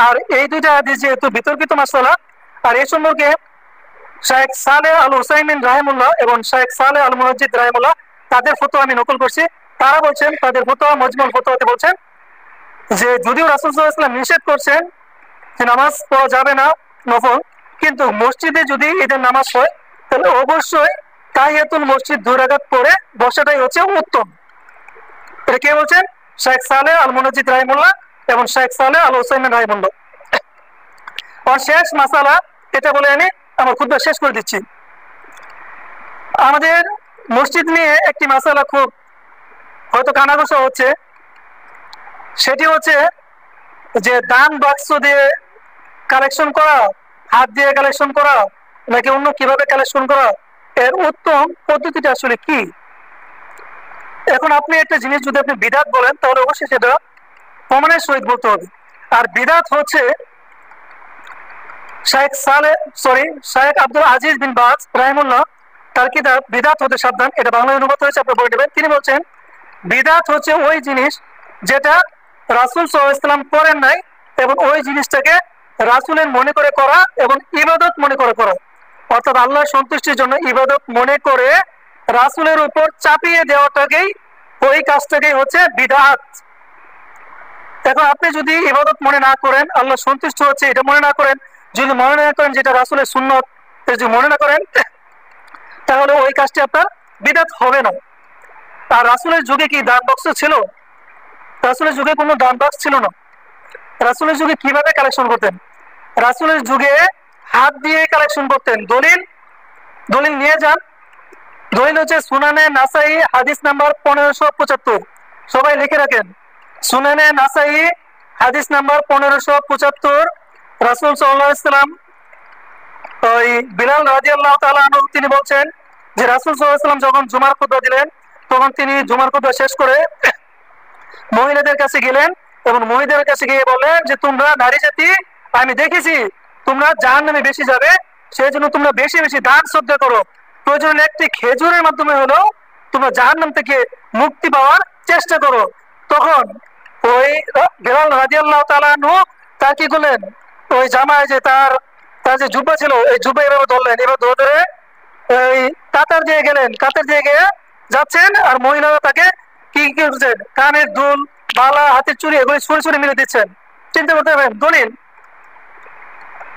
আর এই 2টা হাদিস যেহেতু বিতর্কিত মাসালা, আর এই সম্পর্কে শাইখ সালেহ আল হুসাইমিন রাহিমাহুল্লাহ এবং শাইখ সালেহ আল মুনাজ্জিদ রাহিমাহুল্লাহ তাদের ফতোয়া আমি নকল করছি। তারা বলছেন, তাদের ফতোয়া মজমুল ফতোয়াতে বলছেন যে যদিও রাসূল সাল্লাল্লাহু আলাইহি ওয়াসাল্লাম নিষেধ করছেন যে নামাজ পড়া যাবে না নফল, কিন্তু মসজিদে যদি ঈদের নামাজ হয় তাহলে অবশ্যই তাহিয়াতুল মসজিদ 2 রাকাত পড়ে বসাটাই হচ্ছে উত্তম। এটা কে বলছেন? শাইখ সালেহ আল মুনাজ্জিদ রাহিমাহুল্লাহ এবং শাইখ সালেহ আল হুসাইমিন রাহিমাহুল্লাহ। আর শেষ মাসালা এটা বলে আমি আমার খুতবা শেষ করে দিচ্ছি। আমাদের মসজিদ নিয়ে একটি মাসালা খুব হয়তো কানাঘুষা হচ্ছে, সেটি হচ্ছে যে দান বাক্স দিয়ে কালেকশন করা, হাত দিয়ে কালেকশন করা, নাকি অন্য কিভাবে কালেকশন করা, এর উত্তম পদ্ধতিটা আসলে কি? এখন আপনি একটা জিনিস যদি আপনি বিদাত বলেন তাহলে অবশ্যই সেটা প্রমাণের সহিত বলতে হবে। আর বিদাত হচ্ছে শেখ আব্দুল আজিজ বিন বাজ রাহিমুল্লাহ তার কিতাব বিদাত হতে সাবধান, এটা বাংলায় অনুবাদ হয়েছে, আপনি বলে দেবেন। তিনি বলছেন বিদাত হচ্ছে ওই জিনিস যেটা রাসূল সাল্লাল্লাহু আলাইহি ওয়াসাল্লাম করেন নাই এবং ওই জিনিসটাকে রাসূলের মনে করে করা এবং ইবাদত মনে করে করা, অর্থাৎ আল্লাহর সন্তুষ্টির জন্য ইবাদত মনে করে রাসূলের উপর চাপিয়ে দেওয়াটাকেই, ওই কাজটাকেই হচ্ছে বিদআত। এখন আপনি যদি ইবাদত মনে না করেন, আল্লাহ সন্তুষ্ট হচ্ছে এটা মনে না করেন, যদি মনে না করেন যেটা রাসূলের সুন্নত, যদি মনে না করেন, তাহলে ওই কাজটি আপনার বিদআত হবে না। আর রাসূলের যুগে কি দান বক্স ছিল? রাসূলের যুগে কোনো দান বক্স ছিল না। রাসূলের যুগে কিভাবে কালেকশন করতেন? রাসূলের যুগে হাত দিয়ে কালেকশন করতেন। দলিল দলিল নিয়ে যান। দলিল হচ্ছে সুনানে নাসাই হাদিস নাম্বার 1575, সবাই লিখে রাখেন। সুনানে নাসাই হাদিস নাম্বার 1575, রাসূল সাল্লাল্লাহু আলাইহি ওয়াসাল্লাম ওই বিলাল রাদিয়াল্লাহু তাআলা আনহু তিনি বলছেন যে রাসূল সাল্লাল্লাহু আলাইহি ওয়াসাল্লাম যখন জুমার খুতবা দিলেন, তখন তিনি জুমার খুতবা শেষ করে মহিলাদের কাছে গেলেন এবং মহিলাদের কাছে গিয়ে বললেন যে তোমরা নারী জাতি, আমি দেখেছি তোমরা জাহান্নামে বেশি যাবে, সেই জন্য তোমরা বেশি বেশি দান শ্রদ্ধা করো, প্রয়োজন একটি খেজুরের মাধ্যমে হলেও তোমরা জাহান্নাম থেকে মুক্তি পাওয়ার চেষ্টা করো। তখন ওই বিলাল রাদিয়াল্লাহু তাআলা আনহু তার কি করলেন, ওই জামায় যে তার তার যে জুব্বা ছিল, এই জুব্বা এভাবে ধরলেন, এবার ধরে এই কাতার দিয়ে গেলেন, কাতার দিয়ে গিয়ে যাচ্ছেন, আর মহিলারা তাকে কি কি করছেন, কানের দুল, বালা, হাতের চুড়ি এগুলি ছুঁড়ে ছুঁড়ে মিলে দিচ্ছেন। চিন্তা করতে পারবেন দলিল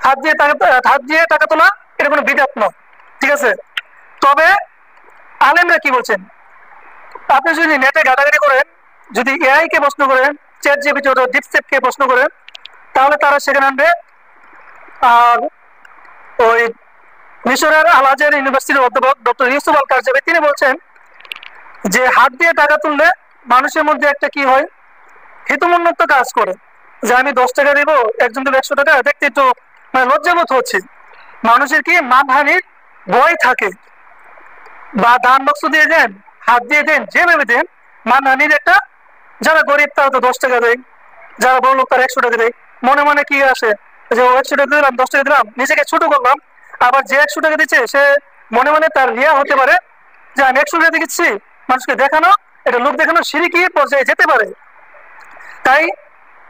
হাত দিয়ে টাকা তোলা এটা কোনো বিদআত নয়, ঠিক আছে? তবে আলেমরা কি বলছেন, আপনি যদি নেটে ঘাটাঘাটি করেন, যদি এআই কে প্রশ্ন করেন, চ্যাট জিপিটি অথবা ডিপসেক কে প্রশ্ন করেন, তাহলে তারা সেখানে আনবে। আর ওই মিশরের আল আজহার ইউনিভার্সিটির অধ্যাপক ডক্টর ইউসুফ আল কারজাবি তিনি বলছেন যে হাত দিয়ে টাকা তুললে মানুষের মধ্যে একটা কি হয়, হিতমন্যত্ব কাজ করে, যে আমি 10 টাকা দিব, একজন দিল 100 টাকা, দেখতে একটু মানে লজ্জাবোধ হচ্ছে, মানুষের কি মানহানির ভয় থাকে। বা দান বাক্স দিয়ে দেন, হাত দিয়ে দেন, যেভাবে দেন, মানহানির একটা, যারা গরিব তারা তো 10 টাকা দেয়, যারা বড় লোক তারা 100 টাকা দেয়, মনে মনে কি আসে যে 100 টাকা দিলাম, 10 টাকা দিলাম, নিজেকে ছোট করলাম। আবার যে 100 টাকা দিচ্ছে সে মনে মনে তার রিয়া হতে পারে যে আমি 100 টাকা দিচ্ছি, মানুষকে দেখানো, এটা লোক দেখানো শিরকি পর্যায়ে যেতে পারে। তাই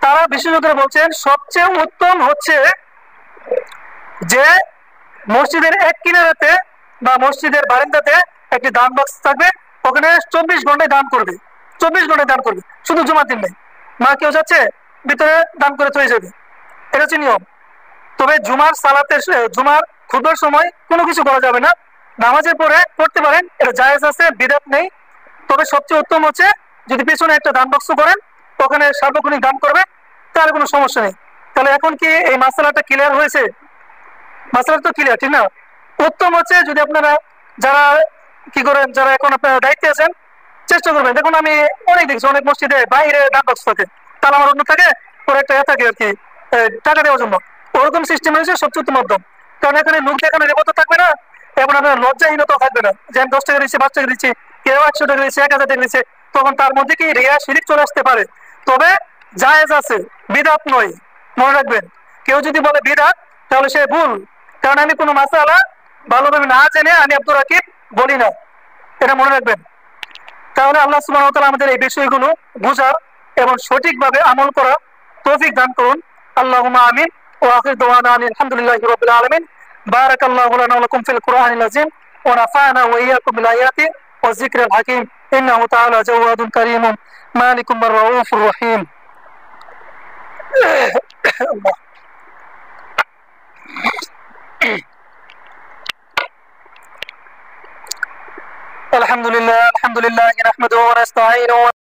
তারা বিশেষজ্ঞরা বলছেন সবচেয়ে উত্তম হচ্ছে যে মসজিদের এক কিনারাতে বা মসজিদের বারান্দাতে একটি দান বক্স থাকবে, ওখানে 24 ঘন্টায় দান করবে, 24 ঘন্টায় দান করবে, শুধু জুমার দিন নেই। মা কেউ যাচ্ছে ভিতরে দান করে চলে যাবে, এটা হচ্ছে নিয়ম। তবে জুমার খুতবার সময় কোনো কিছু করা যাবে না, নামাজের পরে পড়তে পারেন, এটা জায়েজ আছে, বিদআত নেই। তবে সবচেয়ে উত্তম হচ্ছে যদি পেছনে একটা দান বক্স করেন, ওখানে সার্বক্ষণিক দান করবে, তার কোনো সমস্যা নেই। তাহলে এখন কি এই মাসালাটা ক্লিয়ার হয়েছে? মাসালা তো ক্লিয়ার, ঠিক না? উত্তম হচ্ছে যদি আপনারা যারা কি করেন, যারা এখন আপনারা দায়িত্বে আছেন, চেষ্টা করবেন। দেখুন আমি অনেক দেখছি, অনেক মসজিদে বাইরে দান বক্স থাকে, তালা মারানো থাকে, ওর একটা থাকে আর কি টাকা দেওয়ার জন্য, ওরকম সিস্টেম হয়েছে সবচেয়ে উত্তম মাধ্যম। কারণ এখানে লোক দেখানোর রেবত থাকবে না এবং আপনার লজ্জাহীনতাও থাকবে না যে আমি 10 টাকা দিচ্ছি, 5 টাকা দিচ্ছি, কেউ 100 টাকা দিচ্ছে, 1000 টাকা দিচ্ছে, তখন তার মধ্যে কি রিয়া শিরিক চলে আসতে পারে। তবে জায়েজ আছে, বিদআত নয়, মনে রাখবেন। কেউ যদি বলে বিদআত তাহলে সে ভুল, কারণ আমি কোনো মাসালা ভালোভাবে না জেনে আমি আব্দুর রাকিব বলি না, এটা মনে রাখবেন। তাহলে আল্লাহ সুবহানাহু ওয়া তাআলা আমাদের এই বিষয়গুলো বুঝার এবং সঠিকভাবে আমল করার তৌফিক দান করুন। আল্লাহুম্মা আমিন। ওয়া আখিরু দাওয়ানা আলহামদুলিল্লাহি রাব্বিল আলামিন। বারাকাল্লাহু লানা ওয়া লাকুম ফিল কুরআনিল আযীম ওয়া নাফা'না ওয়া ইয়্যাকুম বিল আয়াতি ওয়াজ যিকরিল হাকীম। ইন্নাহু তাআলা জাওয়াদুন কারীমুন মালিকুম আর-রাউফুর রহিম। الحمد لله نحمده ونستعينه